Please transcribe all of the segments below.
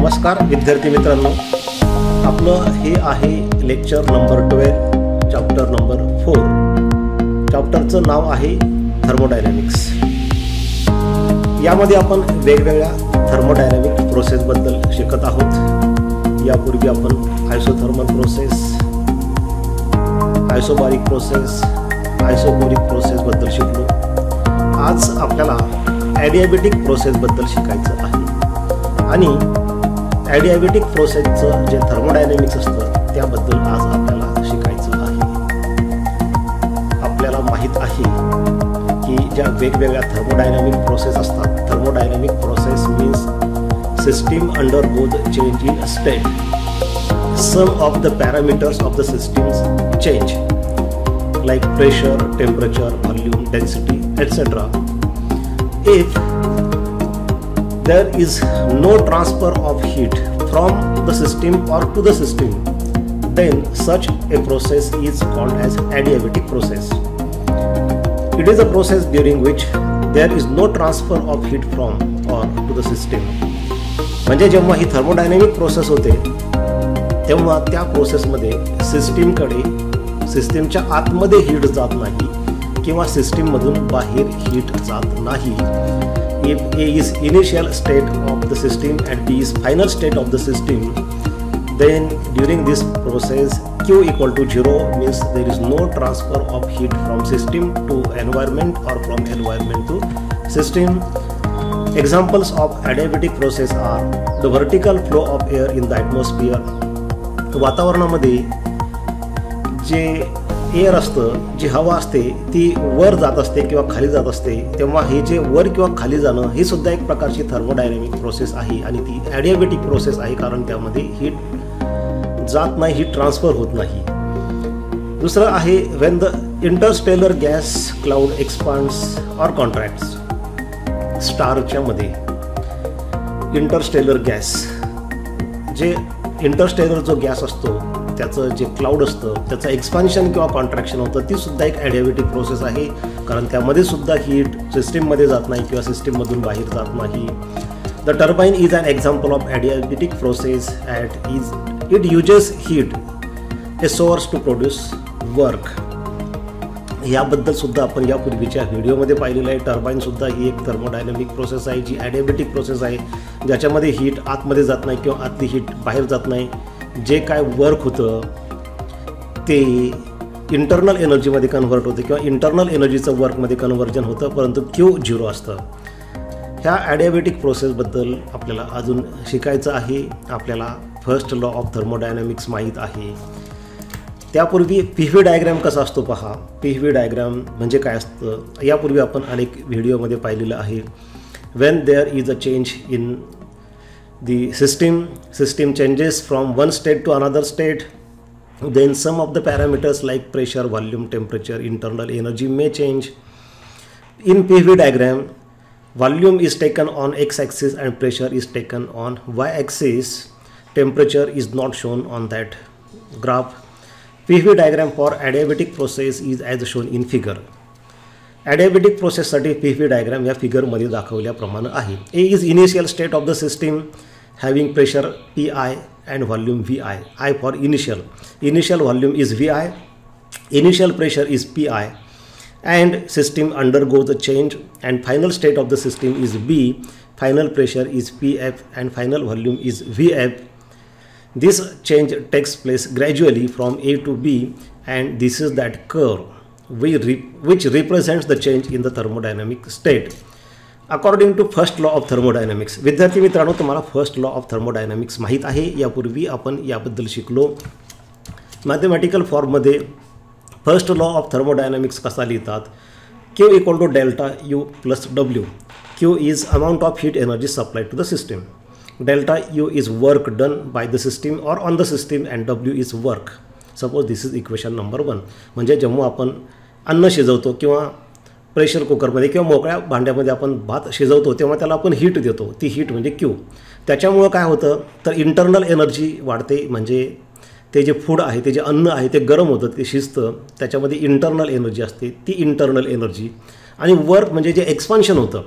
नमस्कार विद्यार्थी मित्रांनो, आपलं हे आहे लेक्चर नंबर 12 चॅप्टर नंबर 4. चॅप्टरचं नाव आहे थर्मोडायनॅमिक्स. यामध्ये आपण वेगवेगळ्या थर्मोडायनॅमिक प्रोसेसबद्दल शिकत आहोत. यापूर्वी आपण आयसोथर्मल प्रोसेस, आयसोबारिक प्रोसेस, आयसोकोरिक प्रोसेसबद्दल शिकलो. आज आपल्याला ॲडियाबॅटिक प्रोसेसबद्दल शिकायचं आहे आणि ॲडियाबॅटिक प्रोसेसचं जे थर्मोडायनॅमिक्स असतं त्याबद्दल आज आपल्याला शिकायचं आहे. आपल्याला माहीत आहे की ज्या वेगवेगळ्या थर्मोडायनॅमिक प्रोसेस असतात, thermodynamic process means system undergoes change in state. Some of the parameters of the systems change like pressure, temperature, volume, density, etc. If there is no transfer of heat from the system or to the system, then such a process is called as adiabatic process. It is a process during which there is no transfer of heat from or to the system. म्हणजे जेव्हा ही thermodynamic process होते तेव्हा त्या प्रोसेसमध्ये सिस्टीमच्या आतमध्ये heat जात नाही किंवा सिस्टीममधून बाहेर हीट जात नाही. If A is initial state of the system and B is final state of the system, then during this process Q equal to 0 means there is no transfer of heat from system to environment or from environment to system. Examples of adiabatic process are the vertical flow of air in the atmosphere. वातावरणामध्ये जे air असतं, जी हवा असते ती वर जात असते किंवा खाली जात असते, तेव्हा हे जे वर किंवा खाली जाणं ही सुद्धा एक प्रकारची थर्मोडायनॅमिक प्रोसेस आहे आणि ती ॲडियाबॅटिक प्रोसेस आहे, कारण त्यामध्ये हीट जात नाही, हीट ट्रान्सफर होत नाही. दुसरं आहे when the interstellar gas cloud expands or contracts. स्टारच्या मध्ये इंटरस्टेलर गॅस, जे इंटरस्टेलर जो गॅस असतो त्याचं जे क्लाउड असतं त्याचं एक्सपान्शन किंवा कॉन्ट्रॅक्शन होतं, ती सुद्धा एक ॲडियाबॅटिक प्रोसेस आहे, कारण त्यामध्ये सुद्धा हीट सिस्टीममध्ये जात नाही किंवा सिस्टीममधून बाहेर जात नाही. The turbine is an example of adiabatic process at it uses heat a source to produce work. याबद्दल सुद्धा आपण यापूर्वीच्या व्हिडिओमध्ये पाहिलेलं आहे. टर्बाईनसुद्धा ही एक थर्मोडायनॅमिक प्रोसेस आहे, जी ॲडियाबॅटिक प्रोसेस आहे, ज्याच्यामध्ये हीट आतमध्ये जात नाही किंवा आतली हीट बाहेर जात नाही. जे काय वर्क होतं ते इंटरनल एनर्जीमध्ये कन्व्हर्ट होते किंवा इंटरनल एनर्जीचं वर्कमध्ये कन्व्हर्जन होतं, परंतु Q 0 असतं. ह्या ॲडियाबॅटिक प्रोसेसबद्दल आपल्याला अजून शिकायचं आहे. आपल्याला फर्स्ट लॉ ऑफ थर्मोडायनॅमिक्स माहीत आहे. त्यापूर्वी PV डायग्रॅम कसा असतो पहा. PV डायग्रॅम म्हणजे काय असतं यापूर्वी आपण अनेक व्हिडिओमध्ये पाहिलेलं आहे. Wien there is a change in the system changes from one state to another state, then some of the parameters like pressure, volume, temperature, internal energy may change. In PV diagram, volume is taken on x-axis and pressure is taken on y-axis. Temperature is not shown on that graph. PV diagram for adiabatic process is as shown in figure. Adiabatic प्रोसेससाठी PV diagram या फिगरमध्ये दाखवल्याप्रमाणे आहे. A is initial state of the system having pressure PI and volume VI. I for initial. Initial volume is VI, initial pressure is PI, and system undergoes a change and final state of the system is B, final pressure is PF and final volume is VF. This change takes place gradually from A to B, and this is that curve which represents the change in the thermodynamic state according to first law of thermodynamics. विद्यार्थी मित्रांनो, तुम्हाला first law of thermodynamics माहीत आहे. यापूर्वी आपण याबद्दल शिकलो. Mathematical फॉर्ममध्ये फर्स्ट लॉ ऑफ थर्मोडायनॅमिक्स कसा लिहितात. Q equal to delta U plus W. Q is amount of heat energy supplied to the system. Delta U is work done by the system or on the system, and W is work. Suppose this is equation number 1. म्हणजे जेव्हा आपण अन्न शिजवतो किंवा pressure कुकरमध्ये किंवा मोकळ्या भांड्यामध्ये आपण भात शिजवतो तेव्हा त्याला आपण हीट देतो. ती हीट म्हणजे Q. त्याच्यामुळं काय होतं तर इंटरनल एनर्जी वाढते, म्हणजे ते जे फूड आहे, ते जे अन्न आहे ते गरम होतं, ते शिजतं, त्याच्यामध्ये इंटरनल एनर्जी असते, ती इंटरनल एनर्जी. आणि वर्क म्हणजे जे एक्सपान्शन होतं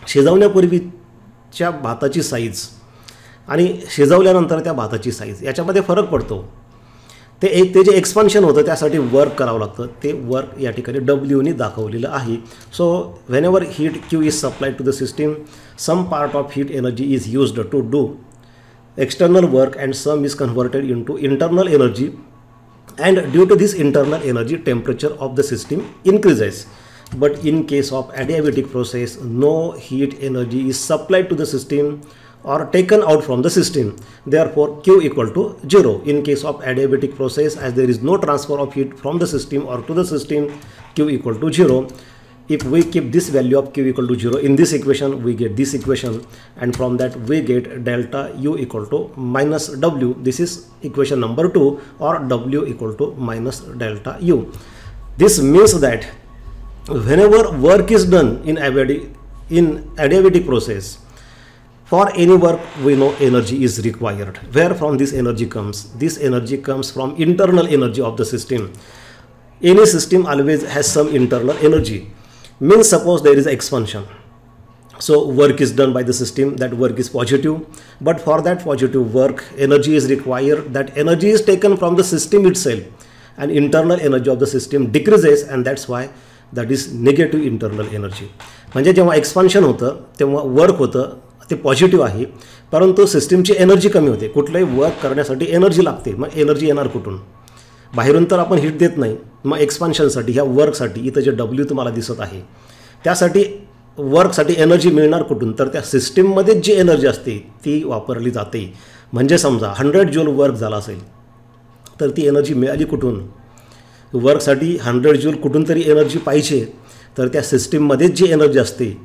शिजवण्यापूर्वीच्या भाताची साईज आणि शिजवल्यानंतर त्या भाताची साईज याच्यामध्ये फरक पडतो. ते जे एक्सपान्शन होतं त्यासाठी वर्क करावं लागतं. ते वर्क या ठिकाणी डब्ल्यूनी दाखवलेलं आहे. So whenever heat Q is supplied to the system, some part of heat energy is used to do external work and some is converted into internal energy, and due to this internal energy temperature of the system increases. But in case of adiabatic process, no heat energy is supplied to the system or taken out from the system, therefore Q equal to 0. In case of adiabatic process, as there is no transfer of heat from the system or to the system, Q equal to 0. If we keep this value of Q equal to 0 in this equation, we get this equation, and from that we get delta U equal to minus W. This is equation number 2, or W equal to minus delta U. This means that whenever work is done in adiabatic process, for any work we know energy is required. Where from this energy comes? This energy comes from internal energy of the system. Any system always has some internal energy. Means suppose there is expansion, so work is done by the system, that work is positive, but for that positive work energy is required. That energy is taken from the system itself, and internal energy of the system decreases, and that's why that is negative internal energy. म्हणजे जेव्हा expansion होतं तेव्हा work होतं ते positive आहे, परंतु सिस्टीमची energy कमी होते. कुठलंही वर्क करण्यासाठी एनर्जी लागते. मग एनर्जी येणार कुठून? बाहेरून तर आपण हीट देत नाही. मग एक्सपान्शनसाठी, ह्या वर्कसाठी इथं जे डब्ल्यू तुम्हाला दिसत आहे त्यासाठी वर्कसाठी एनर्जी मिळणार कुठून? तर त्या सिस्टीममध्ये जी एनर्जी असते ती वापरली जाते. म्हणजे समजा 100 जूल वर्क झाला असेल तर ती एनर्जी मिळाली कुठून? वर्कसाठी 100 जूल कुठून तरी एनर्जी पाहिजे, तर त्या सिस्टीममध्ये जी एनर्जी असते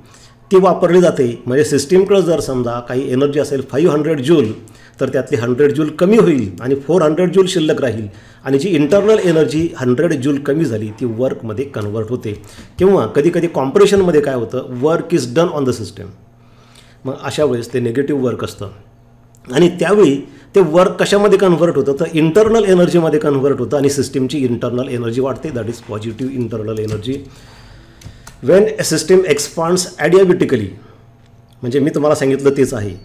ती वापरली जाते. म्हणजे सिस्टीमकडे जर समजा काही एनर्जी असेल 500 जूल, तर त्यातली 100 जूल कमी होईल आणि 400 जूल शिल्लक राहील, आणि जी इंटरनल एनर्जी 100 जूल कमी झाली ती वर्कमध्ये कन्वर्ट होते. किंवा कधी कधी कॉम्प्रेशनमध्ये काय होतं, work is done on the system. मग अशा वेळेस ते निगेटिव्ह वर्क असतं, आणि त्यावेळी ते वर्क कशामध्ये कन्वर्ट होतं? तर इंटरनल एनर्जीमध्ये कन्वर्ट होतं, आणि सिस्टीमची इंटरनल एनर्जी वाढते. That is positive internal energy. When a system expands adiabatically, म्हणजे मी तुम्हाला सांगितलं तेच आहे.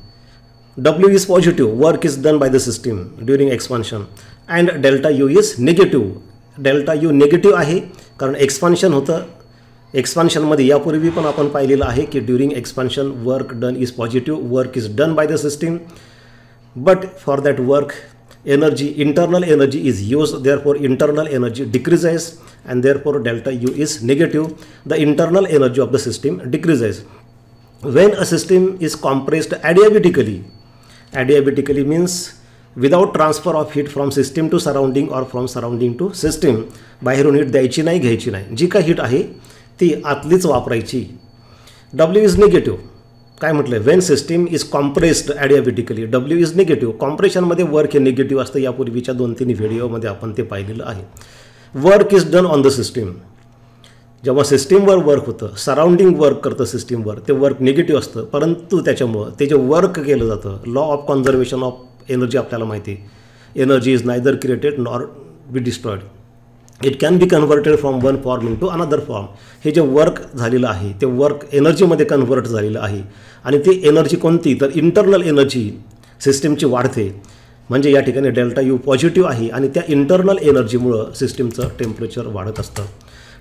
W is positive, work is done by the system during expansion, and delta U is negative. delta U negative आहे कारण expansion होतं. एक्सपान्शनमध्ये यापूर्वी पण आपण पाहिलेलं आहे की during expansion work done is positive, work is done by the system, but for that work energy, internal energy is used, therefore internal energy decreases, and therefore delta U is negative. The internal energy of the system decreases. When a system is compressed adiabatically means without transfer of heat from system to surrounding or from surrounding to system, बाहेरून heat द्यायची नाही, घ्यायची नाही. जी काही heat आहे ती आतलीच वापरायची. W is negative. काय म्हटलं? When system is compressed adiabatically, W is negative. कॉम्प्रेशनमध्ये वर्क हे निगेटिव्ह असतं. यापूर्वीच्या 2-3 व्हिडिओमध्ये आपण ते पाहिलेलं आहे. Work is done on the system. जेव्हा सिस्टीमवर वर्क होतं, सराउंडिंग वर्क करतं सिस्टीमवर, ते वर्क निगेटिव्ह असतं. परंतु त्याच्यामुळं ते जे वर्क केलं जातं, law of conservation of energy आपल्याला माहिती आहे. Energy is neither created nor be destroyed, it can be converted from one form in to another form. हे जे वर्क झालेलं आहे ते वर्क एनर्जीमध्ये कन्व्हर्ट झालेलं आहे, आणि ती एनर्जी कोणती? तर इंटरनल एनर्जी सिस्टीमची वाढते. म्हणजे या ठिकाणी डेल्टा यू पॉझिटिव्ह आहे, आणि त्या इंटरनल एनर्जीमुळं सिस्टीमचं टेम्परेचर वाढत असतं.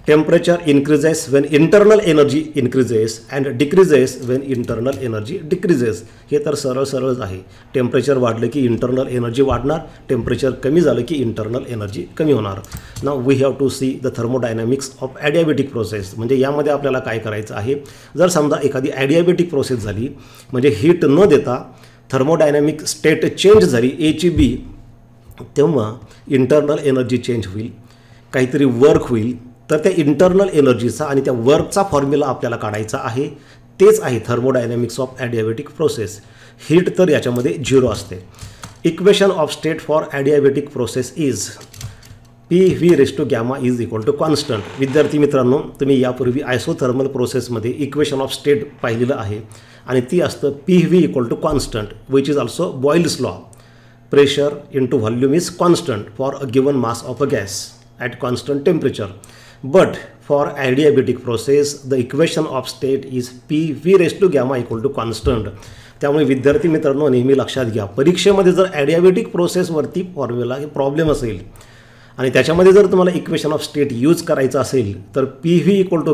Temperature increases Wien internal energy increases and decreases Wien internal energy decreases. हे तर सरळच आहे. टेम्परेचर वाढलं की इंटरनल एनर्जी वाढणार, टेम्परेचर कमी झालं की इंटरनल एनर्जी कमी होणार. Now we have to see the thermodynamics of adiabatic process. म्हणजे यामध्ये आपल्याला काय करायचं आहे? जर समजा एखादी ॲडियाबेटिक प्रोसेस झाली, म्हणजे हीट न देता थर्मोडायनॅमिक स्टेट चेंज झाली A ची B, तेव्हा इंटरनल एनर्जी चेंज होईल, काहीतरी वर्क होईल. तर त्या इंटरनल एनर्जीचा आणि त्या वर्कचा फॉर्म्युला आपल्याला काढायचा आहे. तेच आहे thermodynamics of adiabatic process. Heat तर याच्यामध्ये 0 असते. Equation of state for adiabatic process is PV⁻γ is equal to constant. विद्यार्थी मित्रांनो, तुम्ही यापूर्वी आयसोथर्मल प्रोसेसमध्ये इक्वेशन ऑफ स्टेट पाहिलेलं आहे, आणि ती असतं PV equal to constant, which is also Boyle's law. Pressure into volume is constant for a given mass of a gas at constant temperature. But for adiabatic process the equation of state is PV⁻γ equal to constant. त्यामुळे विद्यार्थी मित्रांनो नेहमी लक्षात घ्या, परीक्षेमध्ये जर adiabatic प्रोसेसवरती formula हे problem असेल आणि त्याच्यामध्ये जर तुम्हाला इक्वेशन ऑफ स्टेट यूज करायचं असेल तर P V equal to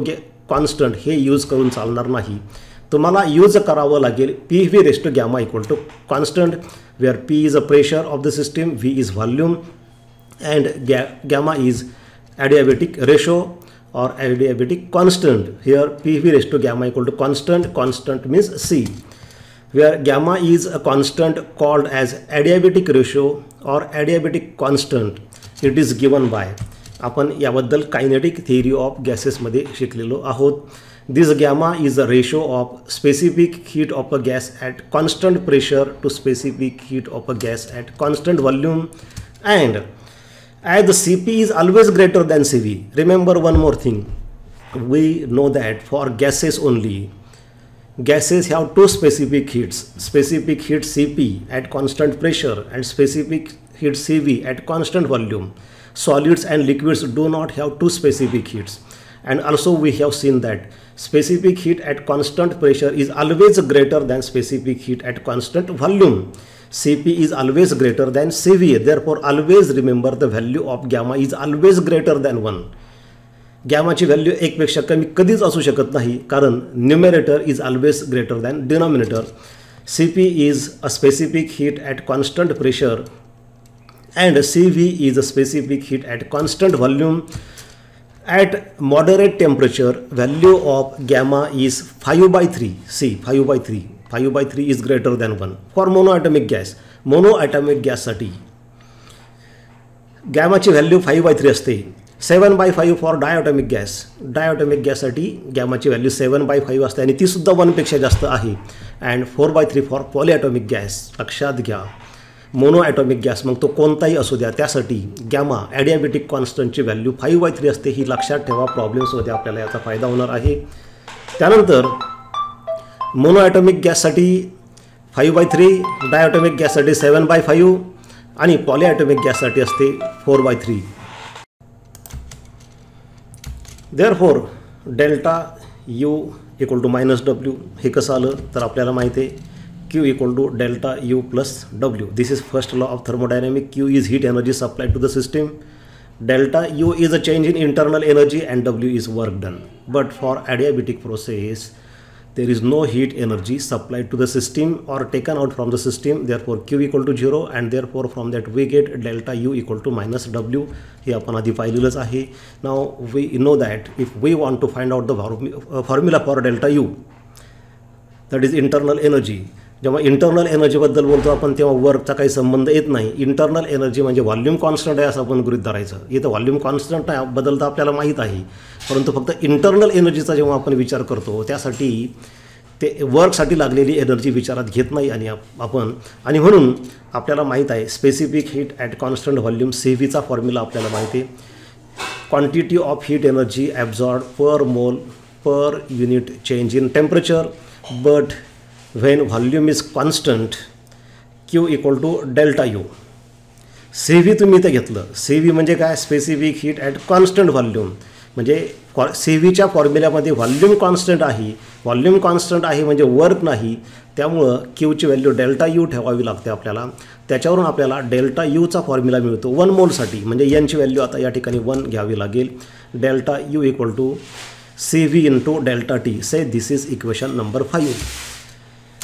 constant हे यूज करून चालणार नाही. तुम्हाला यूज करावं लागेल P V raise to gamma equal to constant, where P is a pressure of the system, V is volume and gamma is adiabatic ratio or adiabatic constant. Here PV raised to gamma equal to constant means C, where gamma is a constant called as adiabatic ratio or adiabatic constant. It is given by, आपण याबद्दल kinetic theory of गॅसेसमध्ये शिकलेलो आहोत. This gamma is a ratio of specific heat of a gas at constant pressure to specific heat of a gas at constant volume, and as the Cp is always greater than Cv. Remember one more thing, we know that for gases only, gases have two specific heats Cp at constant pressure and specific heat Cv at constant volume. Solids and liquids do not have two specific heats, and also we have seen that specific heat at constant pressure is always greater than specific heat at constant volume. Cp is always greater than Cv. Therefore, always remember the value of gamma is always greater than 1. गॅमाची value 1 पेक्षा कमी कधीच असू शकत नाही, कारण numerator is always greater than denominator. Cp is a specific heat at constant pressure and Cv is a specific heat at constant volume. At moderate temperature, value of gamma is 5/3. See, 5/3. 5/3 is greater than 1 for monoatomic gas. Monoatomic gas साठी गॅमाची value 5/3 असते. 7/5 for diatomic gas. Diatomic गॅससाठी गॅमाची value 7/5 असते आणि ती सुद्धा 1 पेक्षा जास्त आहे. And 4/3 for polyatomic gas. लक्षात घ्या, मोनोॲटॉमिक गॅस मग तो कोणताही असू द्या त्यासाठी गॅमा ॲडियाबॅटिक कॉन्स्टंटची व्हॅल्यू 5/3 असते. ही लक्षात ठेवा, प्रॉब्लेम्समध्ये आपल्याला याचा फायदा होणार आहे. त्यानंतर मोनोॲटॉमिक गॅससाठी 5/3, डायॲटॉमिक गॅससाठी 7/5 आणि पॉलिॲटॉमिक गॅससाठी असते 4/3. Therefore delta U equal to -W. हे कसं आलं तर आपल्याला माहिती आहे Q equal to delta U plus W. This is first law of thermodynamic. Q is heat energy supplied to the system. Delta U is a change in internal energy and W is work done. But for adiabatic process, there is no heat energy supplied to the system or taken out from the system. Therefore, Q equal to 0, and therefore from that we get delta U equal to -W. हे आपण आधी पाहिलेलंच आहे. Now we know that if we want to find out the formula for delta U, that is internal energy. जेव्हा internal एनर्जीबद्दल बोलतो आपण तेव्हा वर्कचा काही संबंध येत नाही. इंटरनल एनर्जी म्हणजे व्हॉल्यूम कॉन्स्टंट आहे असं आपण गृहीत धरायचं. इथं व्हॉल्यूम कॉन्स्टंट आहे बद्दल तर आपल्याला माहीत आहे, परंतु फक्त इंटरनल एनर्जीचा जेव्हा आपण विचार करतो त्यासाठी ते वर्कसाठी लागलेली एनर्जी विचारात घेत नाही आणि म्हणून आपल्याला माहीत आहे specific heat at constant volume CVचा फॉर्म्युला आपल्याला माहिती आहे. Quantity of heat energy absorb per mole per unit change in temperature. But when volume is constant, Q equal to delta U. CV तुम्ही इथे घेतलं. CV म्हणजे काय, specific heat at constant volume. म्हणजे CVच्या फॉर्म्युल्यामध्ये व्हॉल्यूम कॉन्स्टंट आहे. Volume constant आहे म्हणजे work नाही. त्यामुळं Qची व्हॅल्यू डेल्टा U ठेवावी लागते आपल्याला. त्याच्यावरून आपल्याला डेल्टा Uचा फॉर्म्युला मिळतो 1 मोलसाठी. म्हणजे Nची व्हॅल्यू आता या ठिकाणी 1 घ्यावी लागेल. Delta U equal to CV into delta T. Say this is equation number 5.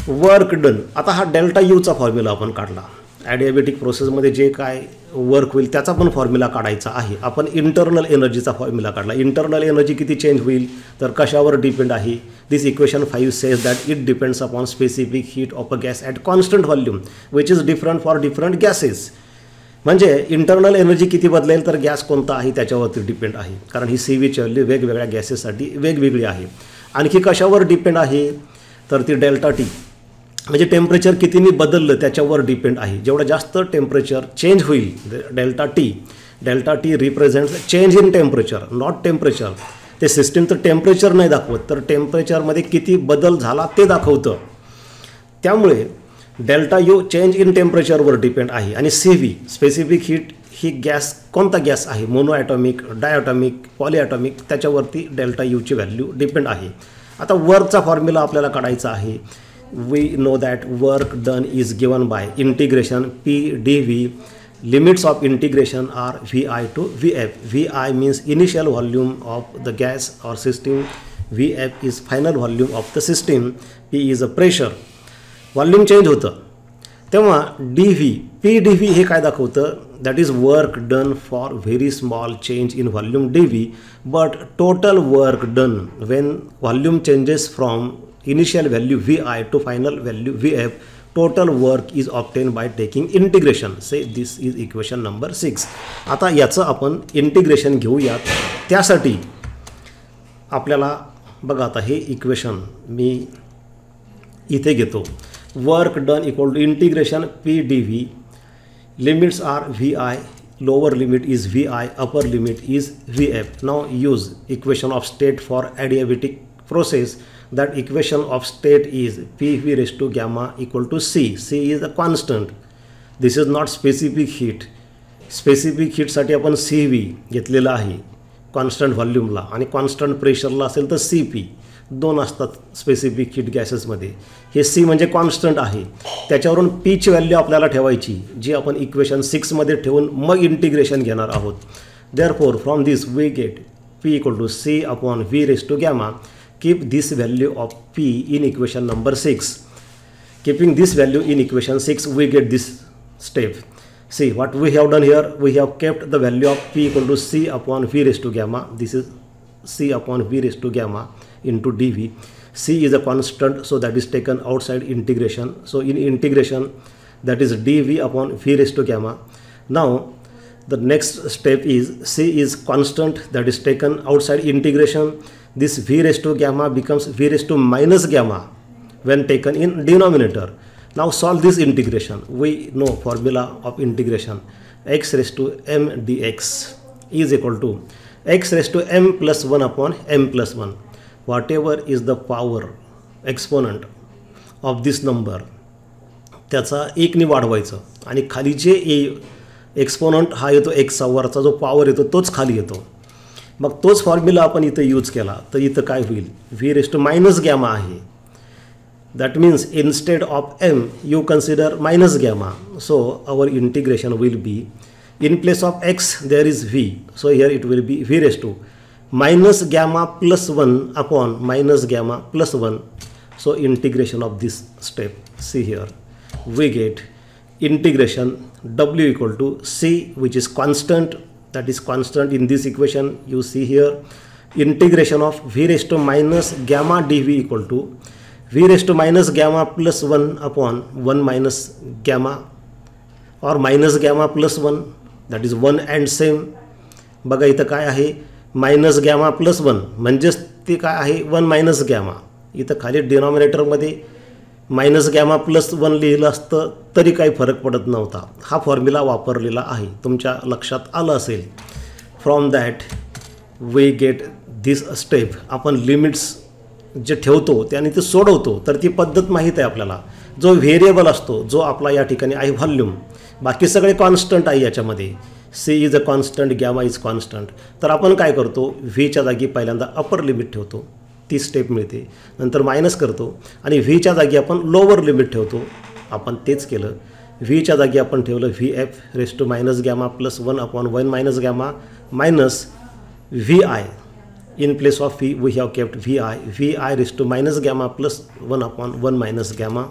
Work done. आता हा डेल्टा यूचा फॉर्म्युला आपण काढला. ॲडियाबॅटिक प्रोसेसमध्ये जे काय वर्क होईल त्याचा पण फॉर्म्युला काढायचा आहे. आपण इंटरनल एनर्जीचा फॉर्म्युला काढला. इंटरनल एनर्जी किती चेंज होईल तर कशावर डिपेंड आहे. This equation 5 says that it depends upon specific heat of a gas at constant volume which is different for different gases. म्हणजे इंटरनल एनर्जी किती बदलेल तर गॅस कोणता आहे त्याच्यावरती डिपेंड आहे, कारण ही CVची व्हॅल्यू वेगवेगळ्या गॅसेससाठी वेगवेगळी आहे. आणखी कशावर डिपेंड आहे तर ती डेल्टा T म्हणजे टेम्परेचर कितीने बदललं त्याच्यावर डिपेंड आहे. जेवढं जास्त टेम्परेचर चेंज होईल delta T represents change in temperature, not temperature. ते सिस्टीम तर टेम्परेचर नाही दाखवत तर टेम्परेचरमध्ये किती बदल झाला ते दाखवतं. त्यामुळे डेल्टा यू चेंज इन टेम्परेचरवर डिपेंड आहे. आणि CV स्पेसिफिक हीट ही गॅस कोणता गॅस आहे, मोनोॲटॉमिक, डायॲटॉमिक, पॉलिॲटॉमिक, त्याच्यावरती डेल्टा यूची व्हॅल्यू डिपेंड आहे. आता वर्कचा फॉर्म्युला आपल्याला काढायचा आहे. we know that work done is given by integration P dV. Limits of integration are Vi to Vf. Vi means initial volume of the gas or system. Vf is final volume of the system. P is a pressure. Volume change होतं तेव्हा dV P dV हे काय दाखवतं, that is work done for very small change in volume dV, but total work done when volume changes from initial value Vi to final value Vf, total work is obtained by taking integration. Say this is equation number 6. आता याचं आपण integration घेऊयात. त्यासाठी आपल्याला बघा, आता हे equation मी इथे घेतो. Work done equal to integration P dV. Limits are Vi, lower limit is Vi, upper limit is Vf. Now use equation of state for adiabatic process. That equation of state is PV raised to gamma equal to C. C is a constant. This is not specific heat. Specific heat साठी आपण CV घेतलेला आहे constant व्हॉल्यूमला, आणि constant प्रेशरला असेल तर CP. दोन असतात specific heat गॅसेसमध्ये. हे C म्हणजे कॉन्स्टंट आहे, त्याच्यावरून P ची व्हॅल्यू आपल्याला ठेवायची, जी आपण इक्वेशन 6 मध्ये ठेवून मग इंटिग्रेशन घेणार आहोत. Therefore from this we get P equal to C upon V raise to gamma. Keep this value of P in equation number 6. Keeping this value in equation 6, we get this step. See what we have done here. We have kept the value of P equal to C upon V raised to gamma. This is C upon V raised to gamma into dV. C is a constant, so that is taken outside integration. So in integration, that is dV upon V raised to gamma. Now the next step is C is constant, that is taken outside integration. This V raised to gamma becomes V raised to minus gamma when taken in denominator. Now solve this integration. We know formula of integration. X raised to m dx is equal to x raised to m plus 1 upon m plus 1. Whatever is the power exponent of this number, त्याचा 1 ने वाढवायचं, आणि खाली जे exponent हा येतो x वरचा जो पॉवर येतो तोच खाली येतो. मग तोच फॉर्म्युला आपण इथं यूज केला तर इथं काय होईल, V raise to minus gamma आहे. That means instead of m you consider minus gamma. So our integration will be, in place of x there is V, so here it will be V raised to minus gamma plus 1 upon minus gamma plus 1. So integration of this step, see here we get integration W equal to C, which is constant, that is constant in this equation. You see here integration of V raised to minus gamma dV equal to V raised to minus gamma plus 1 upon 1 minus gamma, or minus gamma plus 1, that is 1 and same. बघा इथं काय आहे, minus gamma plus 1 म्हणजेच ते काय आहे 1 minus gamma. इथं खाली डिनॉमिनेटरमध्ये मायनस गॅमा प्लस 1 लिहिलं असतं तरी काही फरक पडत नव्हता. हा फॉर्म्युला वापरलेला आहे, तुमच्या लक्षात आलं असेल. From that we get this step. आपण लिमिट्स जे ठेवतो त्याने ते सोडवतो, तर ती पद्धत माहीत आहे आपल्याला. जो व्हेरिएबल असतो, जो आपला या ठिकाणी आहे व्हॉल्यूम, बाकी सगळे कॉन्स्टंट आहे याच्यामध्ये. C is a constant, gamma is constant. तर आपण काय करतो, व्हीच्या जागी पहिल्यांदा अपर लिमिट ठेवतो, ती स्टेप मिळते. नंतर मायनस करतो आणि व्हीच्या जागी आपण लोअर लिमिट ठेवतो. आपण तेच केलं. व्हीच्या जागी आपण ठेवलं Vf raise to minus gamma plus 1 upon 1 minus gamma minus Vi. In place of V we have kept Vi raise to minus gamma plus 1 upon 1 minus gamma.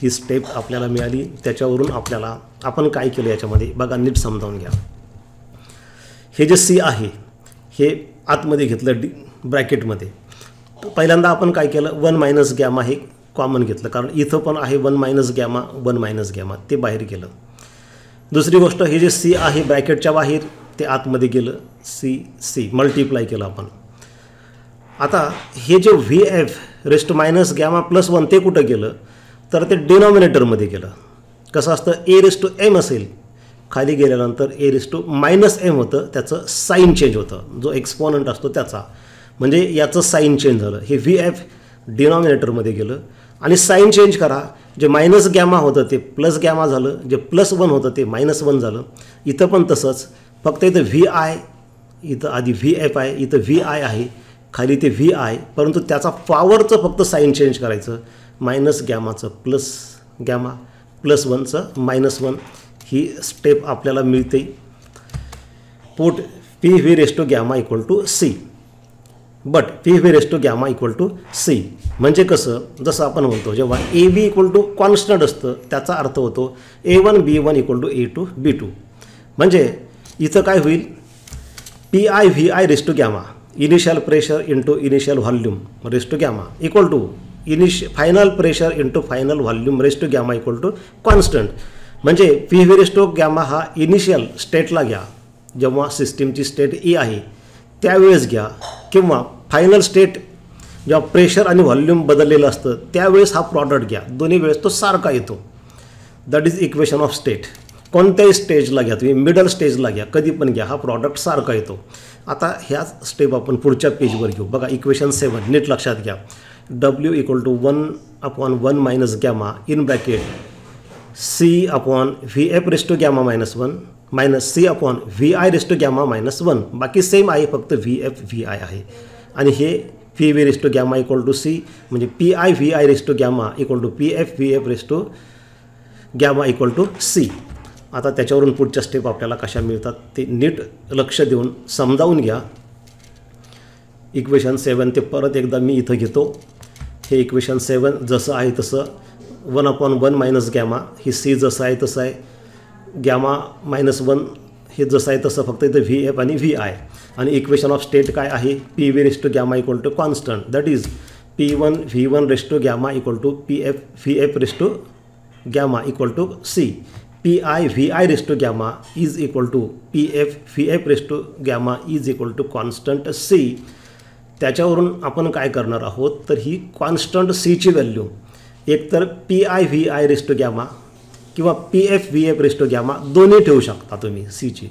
ही स्टेप आपल्याला मिळाली. त्याच्यावरून आपल्याला आपण काय केलं याच्यामध्ये बघा, नीट समजावून घ्या. हे जे C आहे हे आतमध्ये घेतलं ब्रॅकेटमध्ये. पहिल्यांदा आपण काय केलं, 1 मायनस गॅमा हे कॉमन घेतलं, कारण इथं पण आहे 1 मायनस गॅमा 1 मायनस गॅमा, ते बाहेर केलं. दुसरी गोष्ट, हे जे C आहे ब्रॅकेटच्या बाहेर ते आतमध्ये गेलं, C मल्टिप्लाय केलं आपण. आता हे जे Vf raise to minus gamma plus 1 ते कुठं गेलं, तर ते डिनॉमिनेटरमध्ये गेलं. कसं असतं, ए रेस टू एम असेल, खाली गेल्यानंतर ए रेस टू मायनस एम होतं, त्याचं साईन चेंज होतं, जो एक्सपोनंट असतो त्याचा, म्हणजे याचं साईन चेंज झालं. हे Vf डिनॉमिनेटरमध्ये गेलं आणि साईन चेंज करा. जे मायनस गॅमा होतं ते प्लस गॅमा झालं, जे प्लस 1 होतं ते मायनस 1 झालं. इथं पण तसंच, फक्त इथं Vi, इथं आधी Vf आहे, इथं Vi आहे. खाली ते व्ही आय, परंतु त्याचा पॉवरचं फक्त साईन चेंज करायचं, मायनस गॅमाचं प्लस गॅमा, प्लस 1चं -1, ही स्टेप आपल्याला मिळते. Put P V raise to gamma equal to C, but P V raise to gamma equal to C म्हणजे कसं, जसं आपण म्हणतो जेव्हा A B equal to constant असतं त्याचा अर्थ होतो A1 B1 equal to A2 B2. म्हणजे इथं काय होईल, P I V I raise to gamma, initial pressure into initial volume raise to gamma equal to final pressure into final volume raise to gamma equal to constant. म्हणजे P V raise to gamma हा initial स्टेटला घ्या जेव्हा सिस्टीमची state A आहे त्यावेळेस घ्या, किंवा फायनल स्टेट जेव्हा प्रेशर आणि व्हॉल्यूम बदललेलं असतं त्यावेळेस हा प्रॉडक्ट घ्या, दोन्ही वेळेस तो सारखा येतो. That is equation of state. कोणत्याही स्टेजला घ्या तुम्ही, मिडल स्टेजला घ्या, कधी पण घ्या, हा प्रॉडक्ट सारखा येतो. आता ह्याच स्टेप आपण पुढच्या पेजवर घेऊ. बघा इक्वेशन 7 नीट लक्षात घ्या. W equal to 1/1 minus gamma in bracket C upon V F raise to gamma -1 minus C upon V I raise to gamma -1. बाकी सेम आहे, फक्त व्ही एफ व्ही आय आहे. आणि हे P V raise to gamma equal to C म्हणजे P I V I raise to gamma equal to P F V F raise to gamma equal to C. आता त्याच्यावरून पुढच्या step आपल्याला कशा मिळतात ते नीट लक्ष देऊन समजावून घ्या. इक्वेशन 7 ते परत एकदा मी इथं घेतो. हे इक्वेशन 7 जसं आहे तसं 1/1 मायनस गॅमा, ही सी जसं आहे तसं आहे, गॅमा -1 हे जसं आहे तसं, फक्त इथं व्ही एफ आणि व्ही आय. आणि इक्वेशन ऑफ स्टेट काय आहे, P V raise to gamma equal to constant, that is P1 V1 raise to gamma equal to P F V F raise to gamma equal to C. P I V I raise to gamma is equal to P F V F raise to gamma is equal to constant C. त्याच्यावरून आपण काय करणार आहोत, तर ही constant सीची value एकतर P I V I raise to gamma किंवा P F V F raise to gamma दोन्ही ठेवू शकता तुम्ही सीची.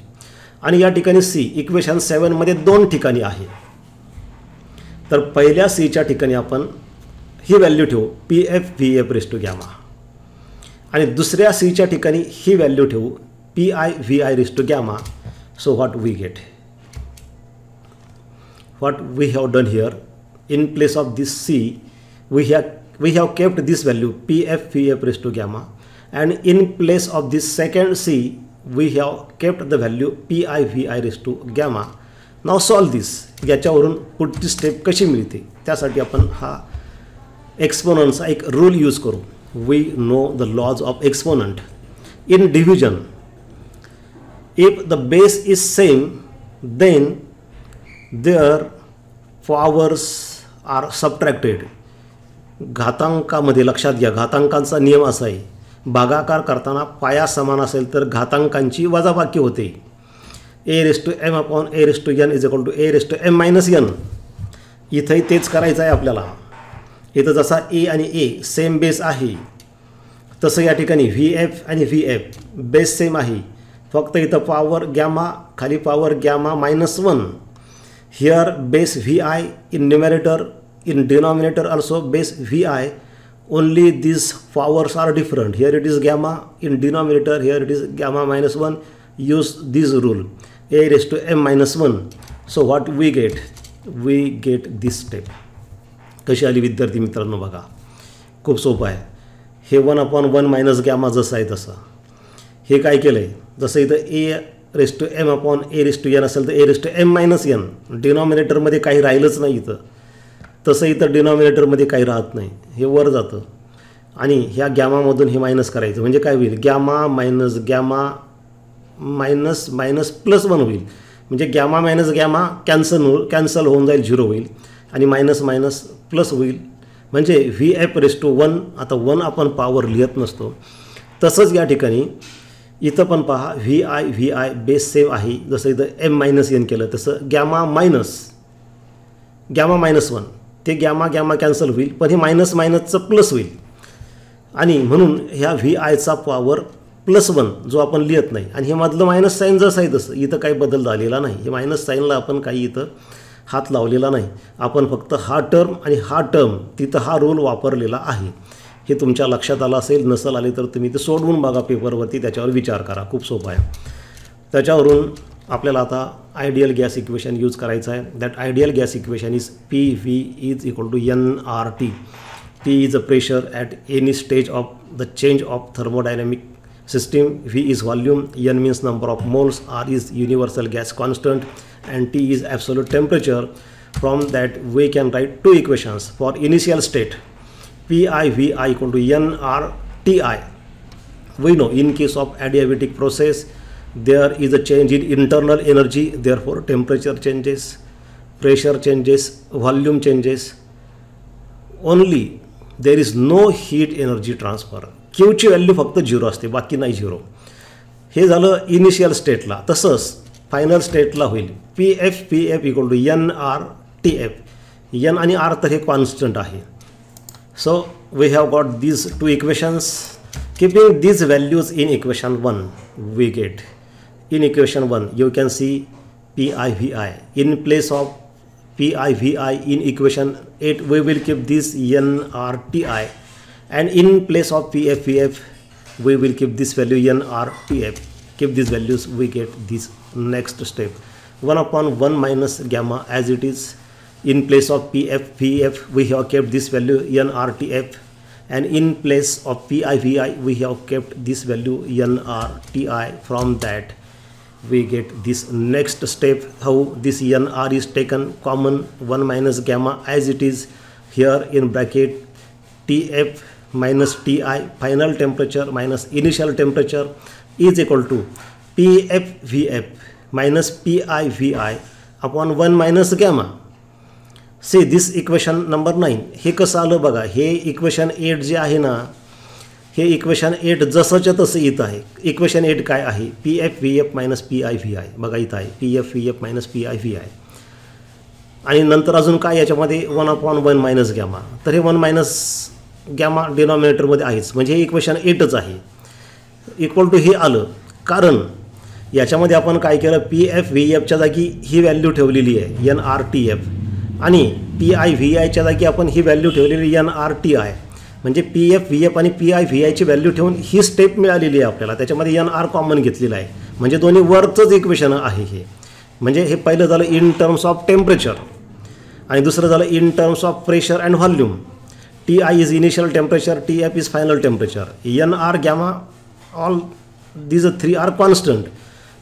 आणि या ठिकाणी सी इक्वेशन 7मध्ये 2 ठिकाणी आहे. तर पहिल्या सीच्या ठिकाणी आपण ही व्हॅल्यू ठेवू P F V F raise to gamma, आणि दुसऱ्या सीच्या ठिकाणी ही व्हॅल्यू ठेवू P I V I raise to gamma. So what we get, what we have done here, in place of this C we have kept this value pf vf raised to gamma, and in place of this second C we have kept the value pi vi raised to gamma. Now solve this. याच्यावरून पुढची step कशी मिळते त्यासाठी आपण हा एक्सपोनंटचा एक rule use करू. We know the laws of exponent. In division if the base is same then their powers are subtracted. घातांकामध्ये लक्षात घ्या, घातांकांचा नियम असा आहे, भागाकार करताना पाया समान असेल तर घातांकांची वजाबाकी होते. a raise to m upon a raise to n is equal to a raise to m minus n. इथंही तेच करायचं आहे आपल्याला. इथं जसा a आणि a सेम बेस आहे तसं या ठिकाणी व्ही एफ आणि व्ही एफ बेस सेम आहे, फक्त इथं पॉवर गॅमा, खाली power gamma -1. Here base Vi in numerator, in denominator also base Vi, only these powers are different. Here it is gamma in denominator, here it is gamma -1. Use this rule, a raised to m -1. So what we get? We get this step. कशी आली विद्यार्थी मित्रांनो बघा, खूप सोपं आहे. हे 1/1 minus gamma जसं आहे तसं, हे काय केलं आहे, जसं इथं a raise to M upon A raise to N असेल तर A raise to M minus N, डिनॉमिनेटरमध्ये काही राहिलंच नाही इथं, तसं इथं डिनॉमिनेटरमध्ये काही राहत नाही, हे वर जातं. आणि ह्या गॅमामधून हे मायनस करायचं म्हणजे काय होईल, gamma minus gamma minus minus +1 होईल. म्हणजे गॅमा मायनस गॅमा कॅन्सल होऊन जाईल, 0 होईल, आणि मायनस मायनस प्लस होईल. म्हणजे व्ही एफ रेस टू 1. आता 1 आपण पॉवर लिहित नसतो. तसंच या ठिकाणी इथं पण पहा, व्ही आय बेस सेम आहे, जसं इथं m-n केलं तसं गॅमा -1 ते गॅमा कॅन्सल होईल, पण हे मायनस मायनसचं प्लस होईल. आणि म्हणून ह्या व्ही आयचा पॉवर +1 जो आपण लिहित नाही, आणि हे मधलं मायनस साईन जसं आहे तसं, इथं काही बदल झालेला नाही. हे मायनस साईनला आपण काही इथं हात लावलेला नाही, आपण फक्त हा टर्म आणि हा टर्म तिथं हा रूल वापरलेला आहे. हे तुमच्या लक्षात आलं असेल, नसेल आले तर तुम्ही ते सोडवून बघा पेपरवरती, त्याच्यावर विचार करा, खूप सोपं आहे. त्याच्यावरून आपल्याला आता आयडियल गॅस इक्वेशन यूज करायचं आहे. That ideal gas equation is PV is equal to nRT. T is the pressure at any stage of the change of thermodynamic system. V is volume, N means number of moles, R is universal gas constant, and T is absolute temperature. From that we can write two equations for initial state. PIVI equal to nRTI. We know in case of adiabatic process there is a change in internal energy, therefore temperature changes, pressure changes, volume changes. Only there is no heat energy transfer. Q ची value फक्त 0 असते, बाकी नाही 0. हे झालं initial स्टेटला. तसंच final स्टेटला होईल PF equal to nRTF. N आणि R तर हे कॉन्स्टंट आहे. So we have got these two equations. Keeping these values in equation 1, we get in equation 1 you can see PIVI. In place of PIVI in equation 8 we will keep this nRTI, and in place of PF we will keep this value nRTF. Keep these values, we get this next step 1/1 minus gamma as it is. In place of PF we have kept this value nRTF, and in place of PIVI we have kept this value nRTI. From that we get this next step, how this nR is taken common, 1 minus gamma as it is here in bracket, TF minus TI final temperature minus initial temperature is equal to PFVF minus PIVI upon 1 minus gamma. See this equation number 9. हे कसं आलं बघा. हे equation 8 जे आहे ना, हे equation 8 जसंच्या तसं येत आहे. इक्वेशन 8 काय आहे? PFVF minus PIVI. बघा इथं आहे PFVF मायनस PIVI, आणि नंतर अजून काय याच्यामध्ये 1/1 मायनस गॅमा. तर हे 1 मायनस गॅमा डिनॉमिनेटरमध्ये आहेच, म्हणजे हे इक्वेशन 8च आहे. इक्वल टू हे आलं, कारण याच्यामध्ये आपण काय केलं, PFVFच्या जागी ही व्हॅल्यू ठेवलेली आहे nRTF, आणि PIVIच्या जागी आपण ही व्हॅल्यू ठेवलेली nRTI. म्हणजे PFVF आणि PIVIची व्हॅल्यू ठेवून ही स्टेप मिळालेली आहे आपल्याला. त्याच्यामध्ये nR कॉमन घेतलेला आहे, म्हणजे दोन्ही वरचंच इक्वेशन आहे हे. म्हणजे हे पहिलं झालं इन टर्म्स ऑफ टेम्परेचर, आणि दुसरं झालं in terms of pressure and volume. TI is initial temperature, TF is final temperature. nR gamma all these 3 are constant.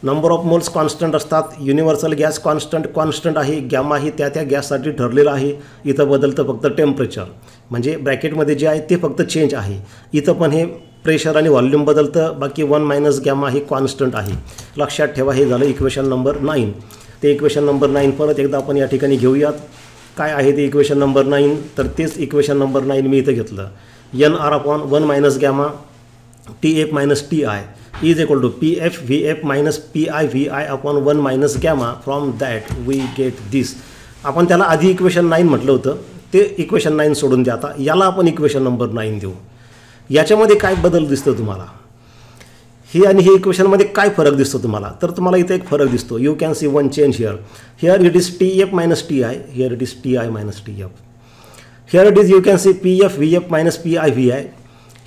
Number of moles constant असतात. युनिव्हर्सल गॅस कॉन्स्टंट आहे. Gamma ही त्या गॅससाठी ठरलेलं आहे. इथं बदलतं फक्त टेम्परेचर, म्हणजे ब्रॅकेटमध्ये जे आहे ते फक्त चेंज आहे. इथं पण हे प्रेशर आणि व्हॉल्यूम बदलतं, बाकी 1 मायनस गॅमा ही कॉन्स्टंट आहे. लक्षात ठेवा, हे झालं इक्वेशन नंबर 9. ते इक्वेशन नंबर 9 परत एकदा आपण या ठिकाणी घेऊयात. काय आहे ते इक्वेशन नंबर 9? तर तेच इक्वेशन नंबर 9 मी इथं घेतलं. nR upon 1 minus gamma TF minus TI is equal to PFVF minus PIVI upon 1 minus gamma. From that we get this. आपण त्याला आधी इक्वेशन 9 म्हटलं होतं, ते इक्वेशन 9 सोडून द्या. आता याला आपण इक्वेशन नंबर 9 देऊ. याच्यामध्ये काय बदल दिसतो तुम्हाला? हे आणि हे इक्वेशनमध्ये काय फरक दिसतो तुम्हाला? तर तुम्हाला इथे एक फरक दिसतो. You can see one change here it is TF minus TI, here it is TI minus TF. Here it is you can see PFVF minus PIVI,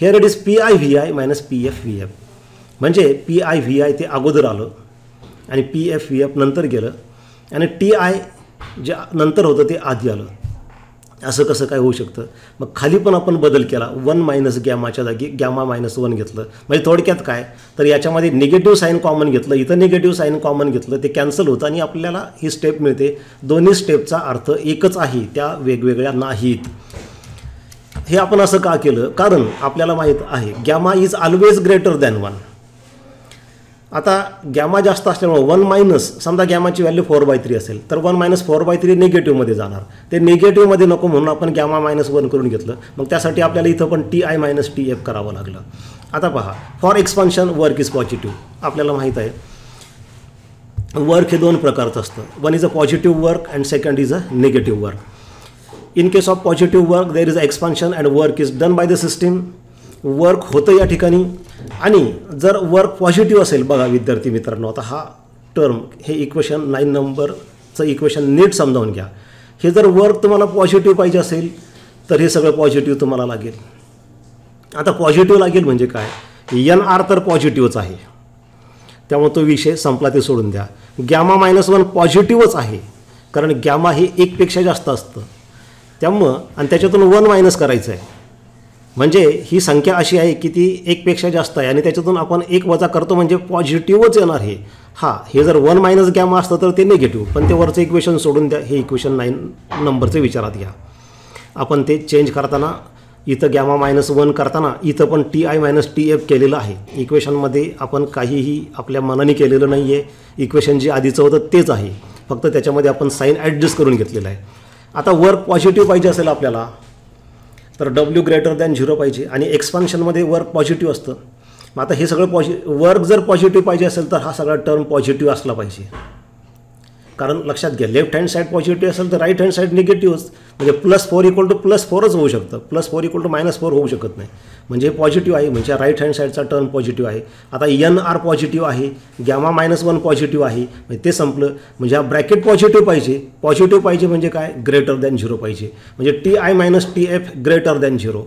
here it is PIVI minus PFVF. म्हणजे PIVI ते अगोदर आलं आणि PFVF नंतर गेलं, आणि TI जे नंतर होतं ते आधी आलं. असं कसं काय होऊ शकतं? मग खाली पण आपण बदल केला. 1 मायनस गॅमाच्या जागी गॅमा मायनस 1 घेतलं. म्हणजे थोडक्यात काय, तर याच्यामध्ये निगेटिव्ह साईन कॉमन घेतलं, इथं निगेटिव्ह साईन कॉमन घेतलं, ते कॅन्सल होतं आणि आपल्याला ही स्टेप मिळते. दोन्ही स्टेपचा अर्थ एकच आहे, त्या वेगवेगळ्या नाहीत. हे आपण असं का केलं? कारण आपल्याला माहीत आहे gamma is always greater than 1. आता गॅमा जास्त असल्यामुळे 1 मायनस, समजा गॅमाची व्हॅल्यू 4/3 असेल, तर 1 मायनस 4/3 निगेटिव्हमध्ये जाणार. ते निगेटिव्हमध्ये नको म्हणून आपण गॅमा मायनस 1 करून घेतलं. मग त्यासाठी आपल्याला इथं पण TI मायनस TF करावं लागलं. आता पहा, for expansion work is positive. आपल्याला माहीत आहे वर्क हे 2 प्रकारचं असतं. One is a positive work and second is a negative work. In case of positive work there is a expansion and work is done by the system. Work होतं या ठिकाणी, आणि जर वर्क पॉझिटिव्ह असेल, बघा विद्यार्थी मित्रांनो, आता हा टर्म, हे इक्वेशन 9 नंबरचं इक्वेशन नीट समजावून घ्या. हे जर वर्क तुम्हाला पॉझिटिव्ह पाहिजे असेल तर हे सगळं पॉझिटिव्ह तुम्हाला लागेल. आता पॉझिटिव्ह लागेल म्हणजे काय? nR तर पॉझिटिव्हच आहे, त्यामुळे तो विषय संपला, ते सोडून द्या. γ-1 पॉझिटिव्हच आहे, कारण गॅमा हे 1 पेक्षा जास्त असतं. त्यामुळं आणि त्याच्यातून 1 मायनस करायचं आहे, म्हणजे ही संख्या अशी आहे की ती 1 पेक्षा जास्त आहे आणि त्याच्यातून आपण 1 वजा करतो म्हणजे पॉझिटिव्हच येणार. हे जर 1 मायनस गॅमा असतं तर ते निगेटिव्ह, पण ते वरचं इक्वेशन सोडून द्या. हे इक्वेशन 9 नंबरचं विचारात घ्या. आपण ते चेंज करताना इथं γ-1 करताना इथं पण Ti-TF केलेलं आहे. इक्वेशनमध्ये आपण काहीही आपल्या मनाने केलेलं नाही आहे. इक्वेशन जे आधीचं होतं तेच आहे, फक्त त्याच्यामध्ये आपण साईन ॲडजस्ट करून घेतलेलं आहे. आता वर्क पॉझिटिव्ह पाहिजे असेल आपल्याला तर W>0 पाहिजे आणि एक्सपान्शनमध्ये वर्क पॉझिटिव्ह असतं. मग आता हे सगळं वर्क जर पॉझिटिव्ह पाहिजे असेल तर हा सगळा टर्म पॉझिटिव्ह असला पाहिजे. कारण लक्षात घ्या, लेफ्ट हँड साईड पॉझिटिव्ह असेल तर राईट हँड साईड निगेटिव्हच, म्हणजे +4 = +4च होऊ शकतं. +4 = -4 होऊ शकत नाही. म्हणजे हे पॉझिटिव्ह आहे, म्हणजे राईट हँड साईडचा टर्म पॉझिटिव्ह आहे. आता NR पॉझिटिव्ह आहे, γ-1 पॉझिटिव्ह आहे, म्हणजे ते संपलं. म्हणजे हा ब्रॅकेट पॉझिटिव्ह पाहिजे. पॉझिटिव्ह पाहिजे म्हणजे काय, >0 पाहिजे. म्हणजे Ti-TF >0.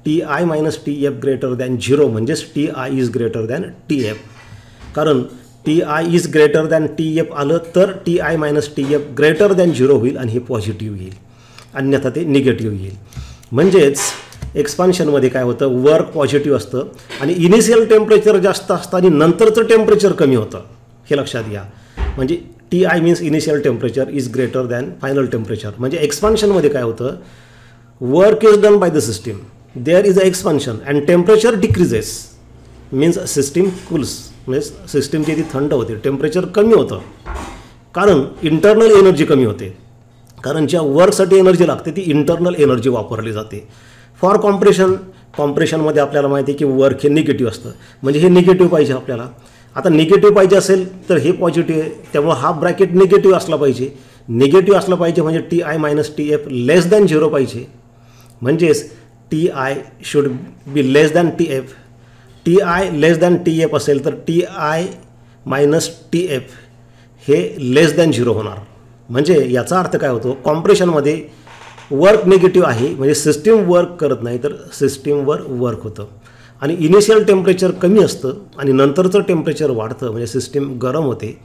Ti-TF म्हणजेच Ti >TF. कारण Ti >TF आलं तर Ti-TF >0 होईल आणि हे पॉझिटिव्ह येईल, अन्यथा ते निगेटिव्ह येईल. म्हणजेच एक्सपान्शनमध्ये काय होतं, वर्क पॉझिटिव्ह असतं आणि इनिशियल टेम्परेचर जास्त असतं आणि नंतरचं टेम्परेचर कमी होतं. हे लक्षात घ्या. म्हणजे Ti means initial temperature is greater than final temperature. म्हणजे एक्सपान्शनमध्ये काय होतं, work is done by the system, there is a expansion and temperature decreases, means system cools, म्हणजे सिस्टीमची ती थंड होते, टेम्परेचर कमी होतं. कारण इंटरनल एनर्जी कमी होते, कारण ज्या वर्कसाठी एनर्जी लागते ती इंटरनल एनर्जी वापरली जाते. फॉर कॉम्प्रेशनमध्ये आपल्याला माहिती आहे की वर्क हे निगेटिव्ह असतं, म्हणजे हे निगेटिव्ह पाहिजे आपल्याला. आता निगेटिव्ह पाहिजे असेल तर हे पॉझिटिव्ह आहे, त्यामुळे हा ब्रॅकेट निगेटिव्ह असला पाहिजे. निगेटिव्ह असला पाहिजे म्हणजे Ti-TF <0 पाहिजे. म्हणजेच Ti should be less than TF. Ti TF असेल तर Ti-TF हे <0 होणार. म्हणजे याचा अर्थ काय होतो, कॉम्प्रेशनमध्ये वर्क निगेटिव्ह आहे, म्हणजे सिस्टीम वर्क करत नाही तर सिस्टीमवर वर्क होतं. आणि इनिशियल टेम्परेचर कमी असतं आणि नंतरचं टेम्परेचर वाढतं, म्हणजे सिस्टीम गरम होते,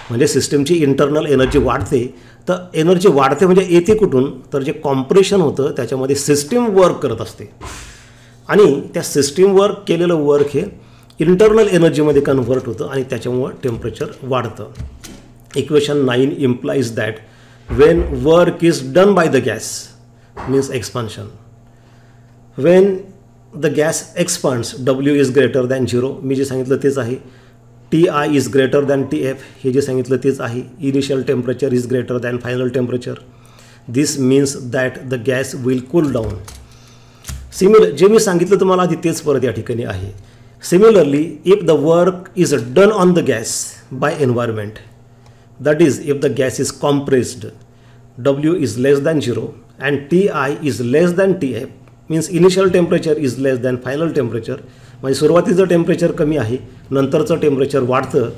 म्हणजे सिस्टीमची इंटरनल एनर्जी वाढते. तर एनर्जी वाढते म्हणजे येते कुठून, तर जे कॉम्प्रेशन होतं त्याच्यामध्ये सिस्टीम वर्क करत असते आणि त्या सिस्टीमवर केलेलं वर्क हे इंटरनल एनर्जीमध्ये कन्व्हर्ट होतं आणि त्याच्यामुळं टेम्परेचर वाढतं. Equation 9 implies that Wien work is done by the gas means expansion, Wien the gas expands W is >0, मी जे सांगितलं तेच आहे. Ti इज >TF, हे जे सांगितलं तेच आहे. Initial temperature is greater than final temperature. This means that the gas will cool down. जे मी सांगितलं तुम्हाला आधी तेच परत या ठिकाणी आहे. Similarly if the work is done on the gas by environment, that is if the gas is compressed, W is <0 and Ti is TF, means initial temperature is less than final temperature. म्हणजे सुरुवातीचं temperature कमी आहे, नंतरचं temperature वाढतं.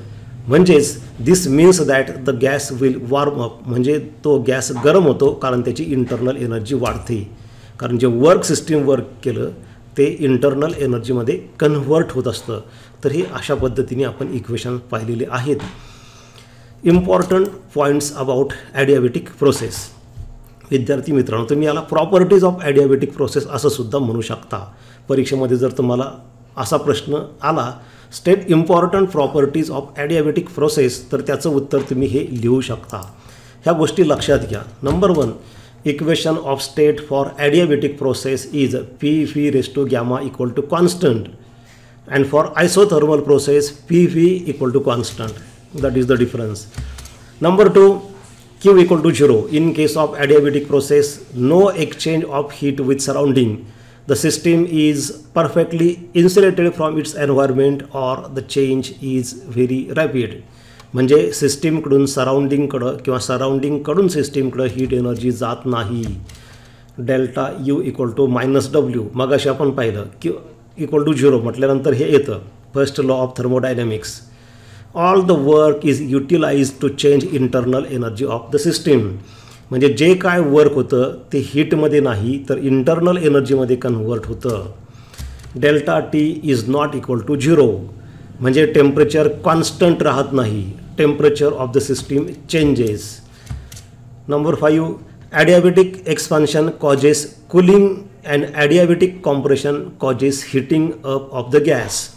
म्हणजेच this means that the gas will warm up, म्हणजे तो gas गरम होतो कारण त्याची इंटरनल एनर्जी वाढते. कारण जे वर्क सिस्टीम वर्क केलं ते इंटरनल एनर्जीमध्ये कन्व्हर्ट होत असतं. तर हे अशा पद्धतीने आपण इक्वेशन पाहिलेले आहेत. Important points about adiabatic process. विद्यार्थी मित्रांनो, तुम्ही याला प्रॉपर्टीज ऑफ ॲडियाबॅटिक प्रोसेस असं सुद्धा म्हणू शकता. परीक्षेमध्ये जर तुम्हाला असा प्रश्न आला, state important properties of adiabatic process, तर त्याचं उत्तर तुम्ही हे लिहू शकता. ह्या गोष्टी लक्षात घ्या. Number 1, equation of state for adiabatic process is P(V⁻∗γ constant and for isothermal process P(V) constant. That is the difference. Number 2, Q=0. In case of adiabatic process, no exchange of heat with surrounding. The system is perfectly insulated from its environment or the change is very rapid. म्हणजे सिस्टीमकडून सराउंडिंगकडं किंवा सराउंडिंगकडून सिस्टीमकडं heat energy जात नाही. ΔU = -W. मगाशी आपण पाहिलं Q=0 म्हटल्यानंतर हे येतं, first law of thermodynamics. All the work is utilize to change internal energy of the system. म्हणजे जे काय वर्क होतं ते हीटमध्ये नाही तर इंटरनल एनर्जीमध्ये कन्व्हर्ट होतं. ΔT is not = 0. म्हणजे टेम्परेचर कॉन्स्टंट राहत नाही, temperature of the system changes. Number 5, adiabatic expansion causes cooling and adiabatic compression causes heating up of the gas.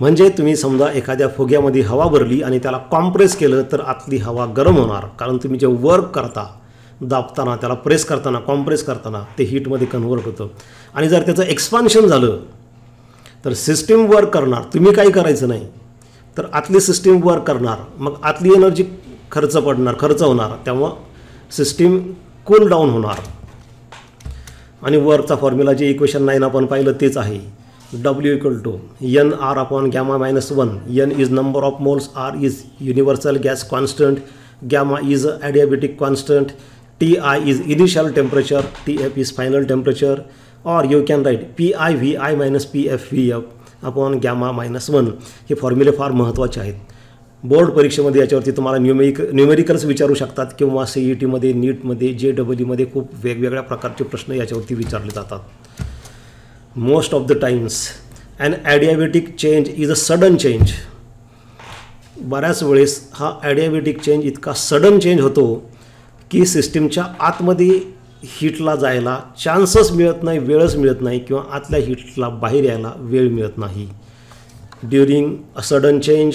म्हणजे तुम्ही समजा एखाद्या फुग्यामध्ये हवा भरली आणि त्याला कॉम्प्रेस केलं तर आतली हवा गरम होणार, कारण तुम्ही जे वर्क करता दाबताना, त्याला प्रेस करताना, कॉम्प्रेस करताना ते हीटमध्ये कन्व्हर्ट होतं. आणि जर त्याचं एक्सपान्शन झालं तर सिस्टीम वर्क करणार, तुम्ही काही करायचं नाही, तर आतली सिस्टीम वर्क करणार, मग आतली एनर्जी खर्च होणार, त्यामुळं सिस्टीम कूल डाऊन होणार. आणि वरचा फॉर्म्युला जे इक्वेशन 9 आपण पाहिलं तेच आहे. W = NR/γ-1. N is number of moles, R is universal gas constant, gamma is adiabatic constant, Ti is initial temperature, Tf is final temperature, or you can write PIVI - PFVF/γ-1. हे फॉर्म्युले फार महत्त्वाचे आहेत. Board परीक्षेमध्ये याच्यावरती तुम्हाला numericals विचारू शकतात किंवा CETमध्ये, नीटमध्ये, JEEमध्ये खूप वेगवेगळ्या प्रकारचे प्रश्न याच्यावरती विचारले जातात. Most of the times an adiabatic change is a sudden change. बऱ्याच वेळेस हा ॲडियाबॅटिक चेंज इतका सडन चेंज होतो की सिस्टीमच्या आतमध्ये हीटला जायला चान्सच मिळत नाही, वेळच मिळत नाही, किंवा आतल्या हीटला बाहेर यायला वेळ मिळत नाही. During a sudden change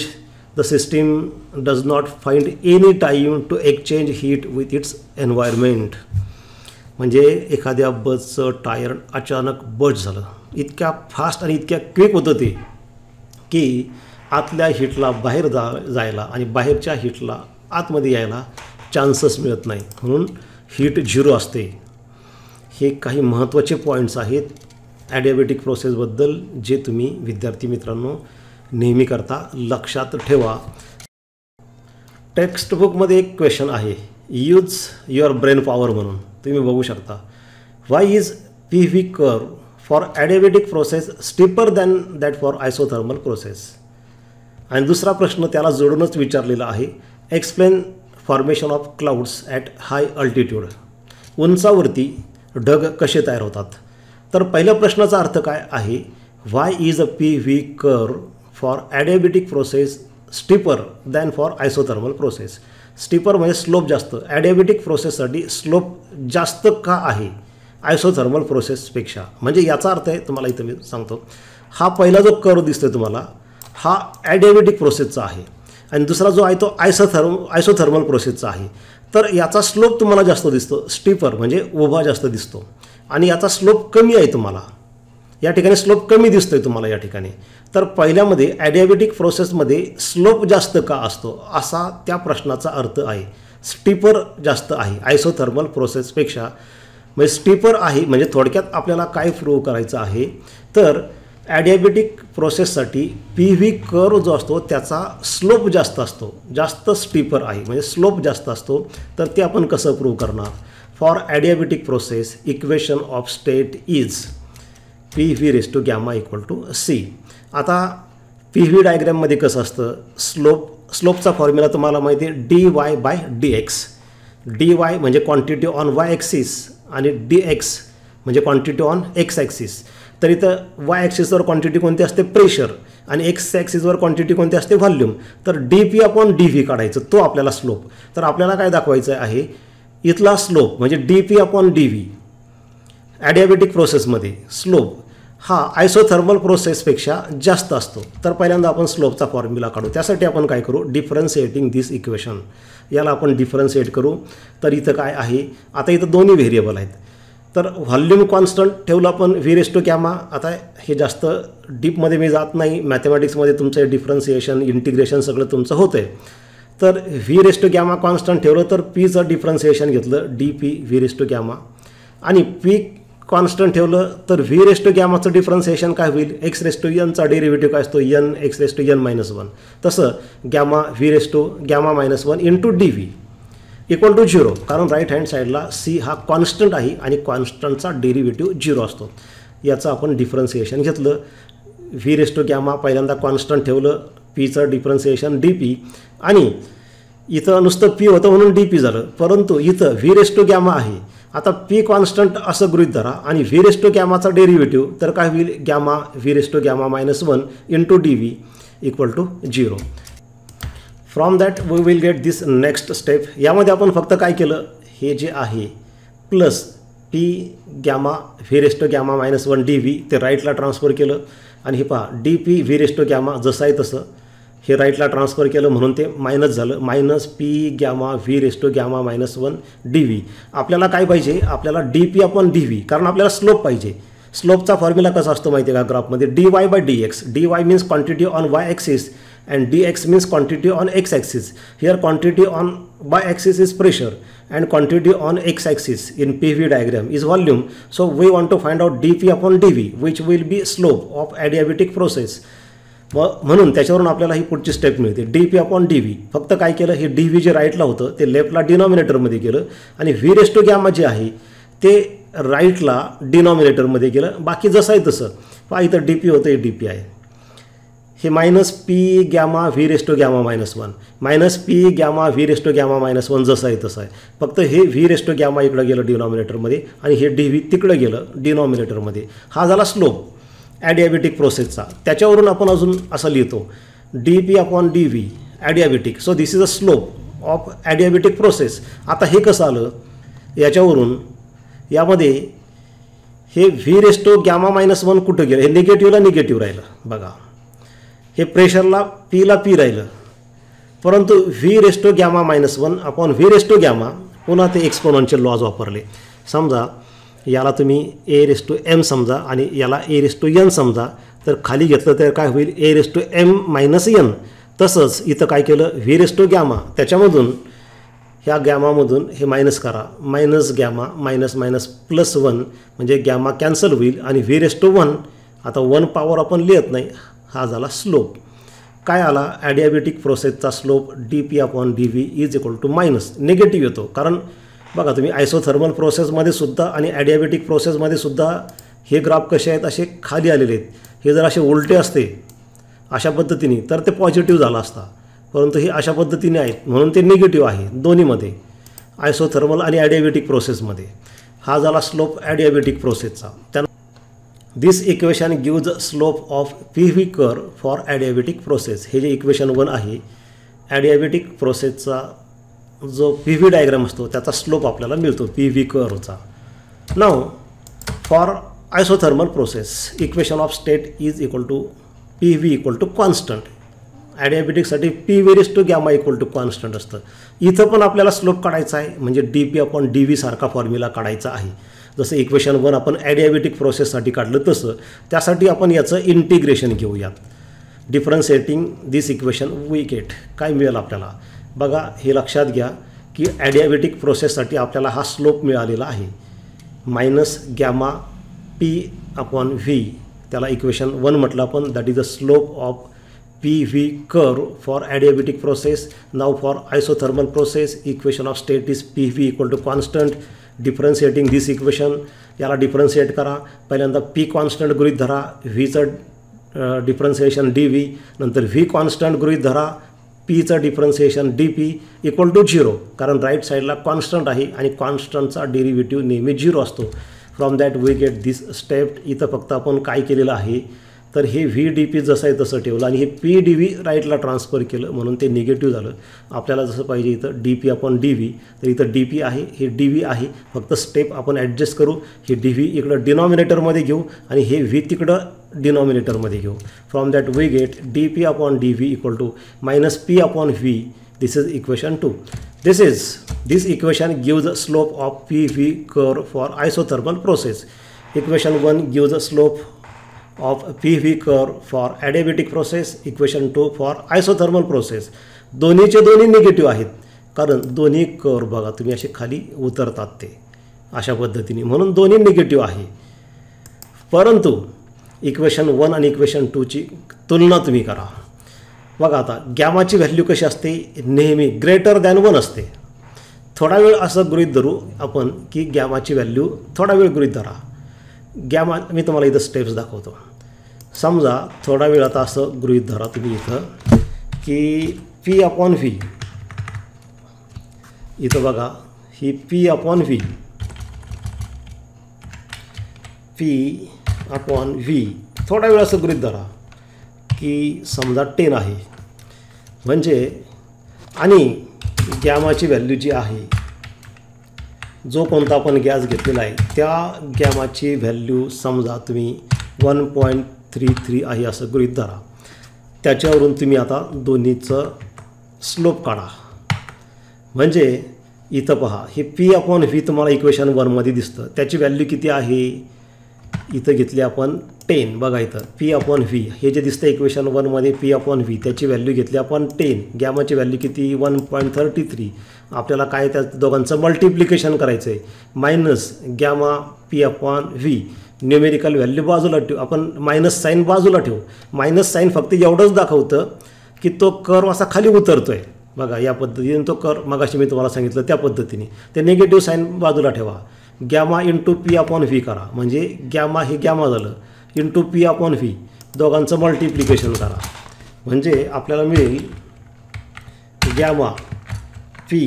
the system does not find any time to exchange heat with its environment. म्हणजे एखाद्या बसचं टायर अचानक बस्ट झालं, इतक्या फास्ट आणि इतक्या क्विक होतं ते की आतल्या हीटला बाहेर जायला आणि बाहेरच्या हीटला आतमध्ये यायला चान्सच मिळत नाही, म्हणून हीट 0 असते. हे काही महत्त्वाचे पॉईंट्स आहेत ॲडियाबॅटिक प्रोसेसबद्दल, जे तुम्ही विद्यार्थी मित्रांनो नेहमी करता लक्षात ठेवा. टेक्स्टबुकमध्ये एक क्वेश्चन आहे, यूज युअर ब्रेन पॉवर म्हणून. तुम्ही बघू शकता, why is PV curve for adiabatic process steeper than that for isothermal process. आणि दुसरा प्रश्न त्याला जोडूनच विचारलेला आहे, explain formation of clouds at high altitude. उंचावरती ढग कसे तयार होतात. तर पहिल्या प्रश्नाचा अर्थ काय आहे, Y is a PV curve for adiabatic process steeper than for isothermal process. Stripper म्हणजे स्लोप जास्त, ॲडियाबॅटिक प्रोसेससाठी स्लोप जास्त का आहे आयसोथर्मल प्रोसेसपेक्षा. म्हणजे याचा अर्थ आहे, तुम्हाला इथं मी सांगतो, हा पहिला जो कर्व दिसतोय तुम्हाला, हा ॲडियाबॅटिक प्रोसेसचा आहे, आणि दुसरा जो आहे तो आयसोथर्मल प्रोसेसचा आहे. तर याचा स्लोप तुम्हाला जास्त दिसतो, स्टिपर म्हणजे उभा जास्त दिसतो, आणि याचा स्लोप कमी आहे तुम्हाला या ठिकाणी, स्लोप कमी दिसतोय तुम्हाला या ठिकाणी. तर पहिल्यामध्ये ॲडियाबॅटिक प्रोसेसमध्ये स्लोप जास्त का असतो असा त्या प्रश्नाचा अर्थ आहे. स्टिपर जास्त आहे आयसोथर्मल प्रोसेसपेक्षा, म्हणजे स्टिपर आहे. म्हणजे थोडक्यात आपल्याला काय प्रूव्ह करायचं आहे, तर ॲडियाबॅटिक प्रोसेससाठी PV कर्व जो असतो त्याचा स्लोप जास्त असतो, जास्त स्टिपर आहे म्हणजे स्लोप जास्त असतो. तर ते आपण कसं प्रूव्ह करणार. For adiabatic process equation of state is PV⁻⁻ C. आता PV डायग्रॅममध्ये कसं असतं, स्लोपचा फॉर्म्युला तुम्हाला माहिती आहे, dy/dx. dy म्हणजे क्वांटिटी ऑन y ॲक्सिस आणि dx म्हणजे क्वांटिटी ऑन x ॲक्सिस. तर इथं y ॲक्सिसवर क्वांटिटी कोणती असते, प्रेशर, आणि x ॲक्सिसवर क्वांटिटी कोणती असते, व्हॉल्यूम. तर dP/dV काढायचं, तो आपल्याला स्लोप. तर आपल्याला काय दाखवायचं आहे, इथला स्लोप म्हणजे dP/dV ॲडियाबॅटिक प्रोसेसमध्ये स्लोप हा आयसोथर्मल प्रोसेसपेक्षा जास्त असतो. तर पहिल्यांदा आपण स्लोपचा फॉर्म्युला काढू. त्यासाठी आपण काय करू, डिफरन्शिएटिंग दिस इक्वेशन, याला आपण डिफरन्शिएट करू. तर इथं काय आहे, आता इथं दोन्ही व्हेरिएबल आहेत. तर व्हॉल्यूम कॉन्स्टंट ठेवलं आपण V⁻⁻. आता हे जास्त डीपमध्ये मी जात नाही, मॅथमॅटिक्समध्ये तुमचं डिफरन्शिएशन इंटिग्रेशन सगळं तुमचं होतं आहे. तर V⁻⁻ कॉन्स्टंट ठेवलं तर Pचं डिफरन्शिएशन घेतलं dP V⁻⁻, आणि P कॉन्स्टंट ठेवलं तर V⁻⁻चं डिफरन्शिएशन काय होईल, x⁻⁻ डेरिव्हेटिव्ह काय असतो, n x⁻⁻⁻1. तसं गॅमा V⁻⁻1 इंटू dV = 0, कारण राईट हँड साईडला C हा कॉन्स्टंट आहे आणि कॉन्स्टंटचा डेरिव्हेटिव्ह 0 असतो. याचं आपण डिफरन्शिएशन घेतलं. V⁻⁻ पहिल्यांदा कॉन्स्टंट ठेवलं, Pचं डिफरन्शिएशन dP, आणि इथं नुसतं P होतं म्हणून dP झालं, परंतु इथं V⁻⁻ आहे. आता P कॉन्स्टंट असं गृहीत धरा आणि V⁻⁻ डेरिव्हेटिव्ह तर काय होईल, gamma V⁻⁻-1 into dV equal to 0. From that we will get this next step. यामध्ये आपण फक्त काय केलं, हे जे आहे plus P gamma V raised to gamma minus 1 D V ते राईटला ट्रान्सफर केलं आणि हे पहा D P V raised to gamma जसं आहे तसं हे राईटला ट्रान्सफर केलं म्हणून ते मायनस झालं. Minus P gamma V raised to gamma minus 1 D V. आपल्याला काय पाहिजे, आपल्याला D P upon D V, कारण आपल्याला स्लोप पाहिजे. स्लोपचा फॉर्म्युला कसा असतो माहिती आहे का ग्राफमध्ये, D y by D x. D Y means quantity on Y axis and dx means quantity on x axis. Here quantity on y axis is pressure and quantity on x axis in PV diagram is volume. So we want to find out dp upon dv which will be slope of adiabatic process. म्हणून त्याच्यावरून आपल्याला ही पुढची step मिळते dp upon dv. फक्त काय केलं, हे dv जे राईटला होतं ते लेफ्टला डिनॉमिनेटरमध्ये गेलं आणि v रेस्ट टू गॅमा जे आहे ते राईटला डिनॉमिनेटरमध्ये गेलं. बाकी जसं आहे तसं पहा, इथं dp होतं हे dp आहे. हे minus P gamma V raised to gamma minus 1 minus P gamma V raised to gamma minus 1 जसं आहे तसं आहे. फक्त हे व्ही रेस्ट टू गॅमा इकडं गेलं डिनॉमिनेटरमध्ये आणि हे डी व्ही तिकडं गेलं डिनॉमिनेटरमध्ये. हा झाला स्लोप ॲडियाबेटिक प्रोसेसचा. त्याच्यावरून आपण अजून असं लिहितो D P upon D V adiabatic. So this is a slope of adiabatic process. आता हे कसं आलं याच्यावरून, यामध्ये हे V raised to gamma minus 1 कुठं गेलं, हे निगेटिव्हला निगेटिव्ह राहिलं बघा. हे प्रेशरला पीला पी राहिलं, परंतु V raised to gamma minus 1 upon V raised to gamma पुन्हा ते एक्सपोनेन्शियल लॉज वापरले. समजा याला तुम्ही ए रेस्ट टू एम समजा आणि याला ए रेस्ट टू एन समजा, तर खाली घेतलं तर काय होईल A raised to M minus N. तसंच इथं काय केलं व्ही रेस्ट टू गॅमा, त्याच्यामधून ह्या गॅमामधून हे मायनस करा, minus gamma minus minus plus 1 म्हणजे गॅमा कॅन्सल होईल आणि व्ही रेस्ट टू 1. आता 1 पॉवर आपण लिहित नाही. हा झाला स्लोप. काय आला, ॲडियाबेटिक प्रोसेसचा slope D P upon D V is equal to minus negative येतो. कारण बघा तुम्ही आयसोथर्मल प्रोसेसमध्ये सुद्धा आणि ॲडियाबेटिक प्रोसेसमध्ये सुद्धा हे ग्राफ कसे आहेत असे खाली आलेले आहेत. हे जर असे उलटे असते अशा पद्धतीने तर ते पॉझिटिव्ह झाला असता, परंतु हे अशा पद्धतीने आहेत म्हणून ते निगेटिव्ह आहे दोन्हीमध्ये, आयसोथर्मल आणि ॲडियाबेटिक प्रोसेसमध्ये. हा झाला स्लोप ॲडियाबेटिक प्रोसेसचा. This equation gives slope of P V curve for adiabatic process. हे जे इक्वेशन 1 आहे ॲडियाबेटिक प्रोसेसचा जो पी व्ही डायग्राम असतो त्याचा स्लोप आपल्याला मिळतो पी व्ही कर्वचा. Now for isothermal process equation of state is equal to P V equal to constant. ॲडियाबेटिकसाठी P V raised to gamma equal to constant असतं. इथं पण आपल्याला स्लोप काढायचा आहे म्हणजे D P upon D V सारखा फॉर्म्युला काढायचा आहे. जसं इक्वेशन 1 आपण ॲडियाबेटिक प्रोसेससाठी काढलं तसं त्यासाठी आपण याचं इंटिग्रेशन घेऊयात. Differentiating this equation we get काय मिळेल आपल्याला बघा. हे लक्षात घ्या की ॲडियाबेटिक प्रोसेससाठी आपल्याला हा स्लोप मिळालेला आहे minus gamma P upon V. त्याला इक्वेशन 1 म्हटलं आपण, that is the slope of P V curve for adiabatic process. Now for isothermal process equation of state is P V equal to constant. Differentiating this equation, याला differentiate करा. पहिल्यांदा P constant गृहीत धरा, व्हीचं differentiation D V, नंतर V constant गृहीत धरा, पीचं differentiation D P equal to 0. कारण राईट साईडला कॉन्स्टंट आहे आणि कॉन्स्टंटचा डेरिव्हेटिव्ह नेहमी 0 असतो. From that we get this step. इथं फक्त आपण काय केलेलं आहे तर हे व्ही डी पी जसं आहे तसं ठेवलं आणि हे पी डी व्ही राईटला ट्रान्सफर केलं म्हणून ते निगेटिव्ह झालं. आपल्याला जसं पाहिजे इथं D P upon D V, तर इथं डी पी आहे हे डी व्ही आहे. फक्त स्टेप आपण ॲडजस्ट करू. हे डी व्ही इकडं डिनॉमिनेटरमध्ये घेऊ आणि हे व्ही तिकडं डिनॉमिनेटरमध्ये घेऊ. From that we get D P upon D V equal to minus P upon V. This is equation 2. This equation gives the slope of PV curve for isothermal process. Equation 1 gives the slope of PV curve for adiabatic process. Equation 2 for isothermal process. दोन्हीचे दोन्ही negative आहेत कारण दोन्ही curve बघा तुम्ही असे खाली उतरतात ते अशा पद्धतीने, म्हणून दोन्ही निगेटिव्ह आहे. परंतु इक्वेशन 1 आणि इक्वेशन 2 ची तुलना तुम्ही करा. बघा आता गॅमाची व्हॅल्यू कशी असते, नेहमी ग्रेटर दॅन 1 असते. थोडा वेळ असं गृहीत धरू आपण की गॅमाची व्हॅल्यू थोडा वेळ गृहीत धरा. गॅमा मी तुम्हाला इथं स्टेप्स दाखवतो. समजा थोडा वेळ आता असं गृहीत धरा तुम्ही इथं की पी अपॉन व्ही. इथं बघा ही P upon V, P upon V थोडा वेळ असं गृहीत धरा. की समजा 10 आहे म्हणजे आणि गॅमाची व्हॅल्यू जी आहे जो कोणता आपण गॅस घेतलेला आहे त्या गॅमाची व्हॅल्यू समजा तुम्ही 1.33 आहे असं गृहीत धरा. त्याच्यावरून तुम्ही आता दोन्हीचं स्लोप काढा. म्हणजे इथं पहा हे P/V तुम्हाला इक्वेशन 1मध्ये दिसतं. त्याची व्हॅल्यू किती आहे इथं घेतली आपण 10. बघा इथं P/V हे जे दिसतं इक्वेशन 1मध्ये P/V त्याची व्हॅल्यू घेतली आपण 10. गॅमाची व्हॅल्यू किती 1.33. आपल्याला काय त्या दोघांचं मल्टिप्लिकेशन करायचं आहे minus gamma P/V. Numerical value बाजूला ठेवू आपण मायनस साईन बाजूला ठेवू. मायनस साईन फक्त एवढंच दाखवतं की तो कर्व असा खाली उतरतो आहे. बघा या पद्धतीने तो कर्व मगाशी मी तुम्हाला सांगितलं त्या पद्धतीने. ते निगेटिव्ह साईन बाजूला ठेवा. गॅमा इंटू P/V करा म्हणजे गॅमा हे गॅमा झालं इंटू P/V दोघांचं मल्टिप्लिकेशन करा म्हणजे आपल्याला मिळेल गॅमा P/V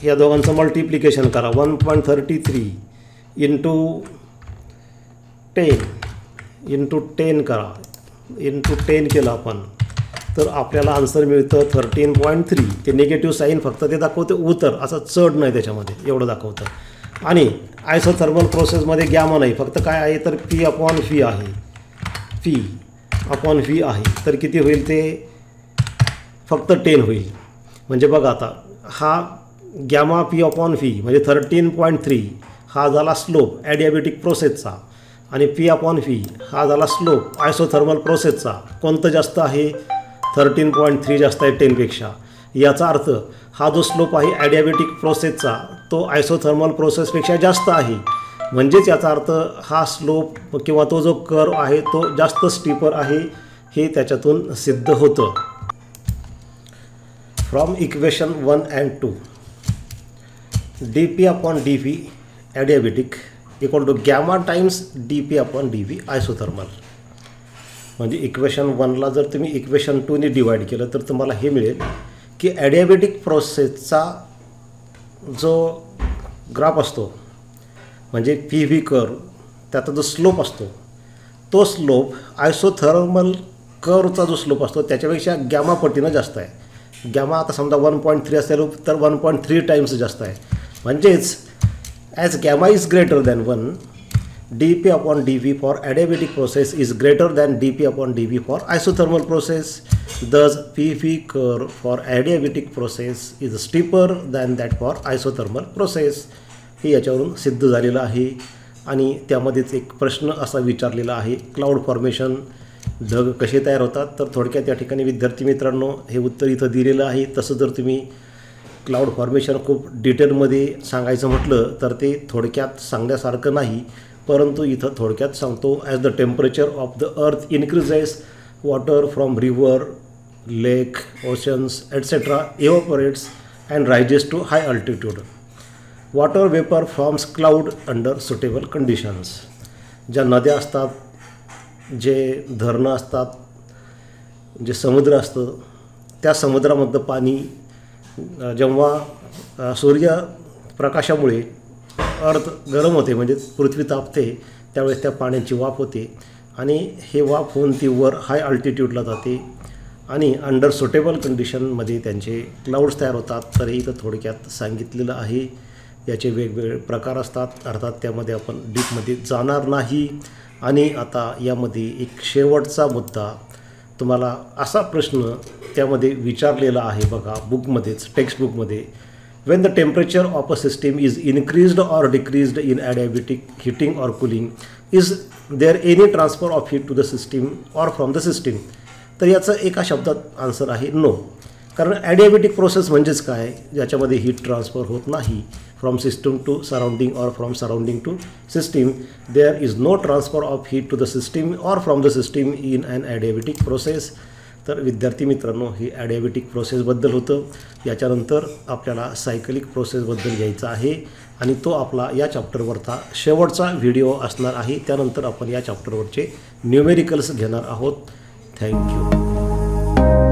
या दोघांचं मल्टिप्लिकेशन करा 1.33 इंटू 10 करा इंटू 10 केलं आपण तर आपल्याला आन्सर मिळतं 13.3. ते निगेटिव्ह साईन फक्त ते दाखवते उतर असं चढ नाही त्याच्यामध्ये एवढं दाखवतं. आणि आयसोथर्मल प्रोसेसमध्ये गॅमा नाही फक्त काय आहे तर P/V आहे. P/V आहे तर किती होईल ते फक्त 10 होईल. म्हणजे बघा आता हा गॅमा P/V म्हणजे 13.3 हा झाला स्लोप ॲडियाबॅटिक प्रोसेसचा आणि P/V हा झाला स्लोप आयसोथर्मल प्रोसेसचा. कोणतं जास्त आहे 13.3 जास्त आहे 10पेक्षा. याचा अर्थ हा जो स्लोप आहे ॲडियाबॅटिक प्रोसेसचा तो आयसोथर्मल प्रोसेसपेक्षा जास्त आहे. म्हणजेच याचा अर्थ हा स्लोप किंवा तो जो कर्व आहे तो जास्त स्टीपर आहे हे त्याच्यातून सिद्ध होतं. From equation 1 and 2 dP/dV adiabatic equal to gamma times dP/dV isothermal. म्हणजे इक्वेशन 1ला जर तुम्ही इक्वेशन 2ने डिवाईड केलं तर तुम्हाला हे मिळेल की ॲडियाबॅटिक प्रोसेसचा जो ग्राफ असतो म्हणजे PV कर्व त्याचा जो स्लोप असतो तो स्लोप आयसोथर्मल कर्वचा जो स्लोप असतो त्याच्यापेक्षा गॅमा पटीनं जास्त आहे. गॅमा आता समजा 1.3 असेल तर 1.3 टाइम्स जास्त आहे. म्हणजेच as gamma is greater than 1 dP/dV for adiabatic process is greater than dP/dV for isothermal process. Thus, PV curve for adiabatic process is steeper than that for isothermal process. हे याच्यावरून सिद्ध झालेलं आहे. आणि त्यामध्येच एक प्रश्न असा विचारलेला आहे क्लाउड फॉर्मेशन ढग कसे तयार होतात. तर थोडक्यात या ठिकाणी विद्यार्थी मित्रांनो हे उत्तर इथं दिलेलं आहे. तसं जर तुम्ही क्लाउड फॉर्मेशन खूप डिटेलमध्ये सांगायचं म्हटलं तर ते थोडक्यात सांगण्यासारखं नाही. परंतु इथं थोडक्यात सांगतो as the temperature of the earth increases water from river lake oceans etcetera evaporates and rises to high altitude. Water vapour forms cloud under suitable conditions. ज्या नद्या असतात जे धरणं असतात जे समुद्र असतं त्या समुद्रामधलं पाणी जेव्हा सूर्यप्रकाशामुळे अर्थ गरम होते म्हणजे पृथ्वी तापते त्यावेळेस त्या पाण्याची वाफ होते आणि हे वाफ होऊन ती वर हाय अल्टिट्यूडला जाते आणि अंडर सुटेबल कंडिशनमध्ये त्यांचे क्लाउड्स तयार होतात. तर हे इथं थोडक्यात सांगितलेलं आहे. याचे वेगवेगळे प्रकार असतात अर्थात त्यामध्ये आपण डीपमध्ये जाणार नाही. आणि आता यामध्ये एक शेवटचा मुद्दा तुम्हाला असा प्रश्न त्यामध्ये विचारलेला आहे बघा बुकमध्येच टेक्स्टबुकमध्ये. When the temperature of a system is increased or decreased in adiabatic heating or cooling, is there any transfer of heat to the system or from the system? तर याचं एका शब्दात आन्सर आहे नो. कारण ॲडियाबॅटिक प्रोसेस म्हणजेच काय ज्याच्यामध्ये heat transfer होत नाही फ्रॉम सिस्टम टू सराउंडिंग और from surrounding to system. There is no transfer of heat to the system और from the system in an adiabatic process. तर विद्यार्थी मित्रांनो हे ॲडियाबॅटिक प्रोसेसबद्दल होतं. याच्यानंतर आपल्याला सायकलिक प्रोसेसबद्दल घ्यायचं आहे आणि तो आपला या चॅप्टरवरचा शेवटचा व्हिडिओ असणार आहे. त्यानंतर आपण या चॅप्टरवरचे न्यूमेरिकल्स घेणार आहोत. थँक्यू.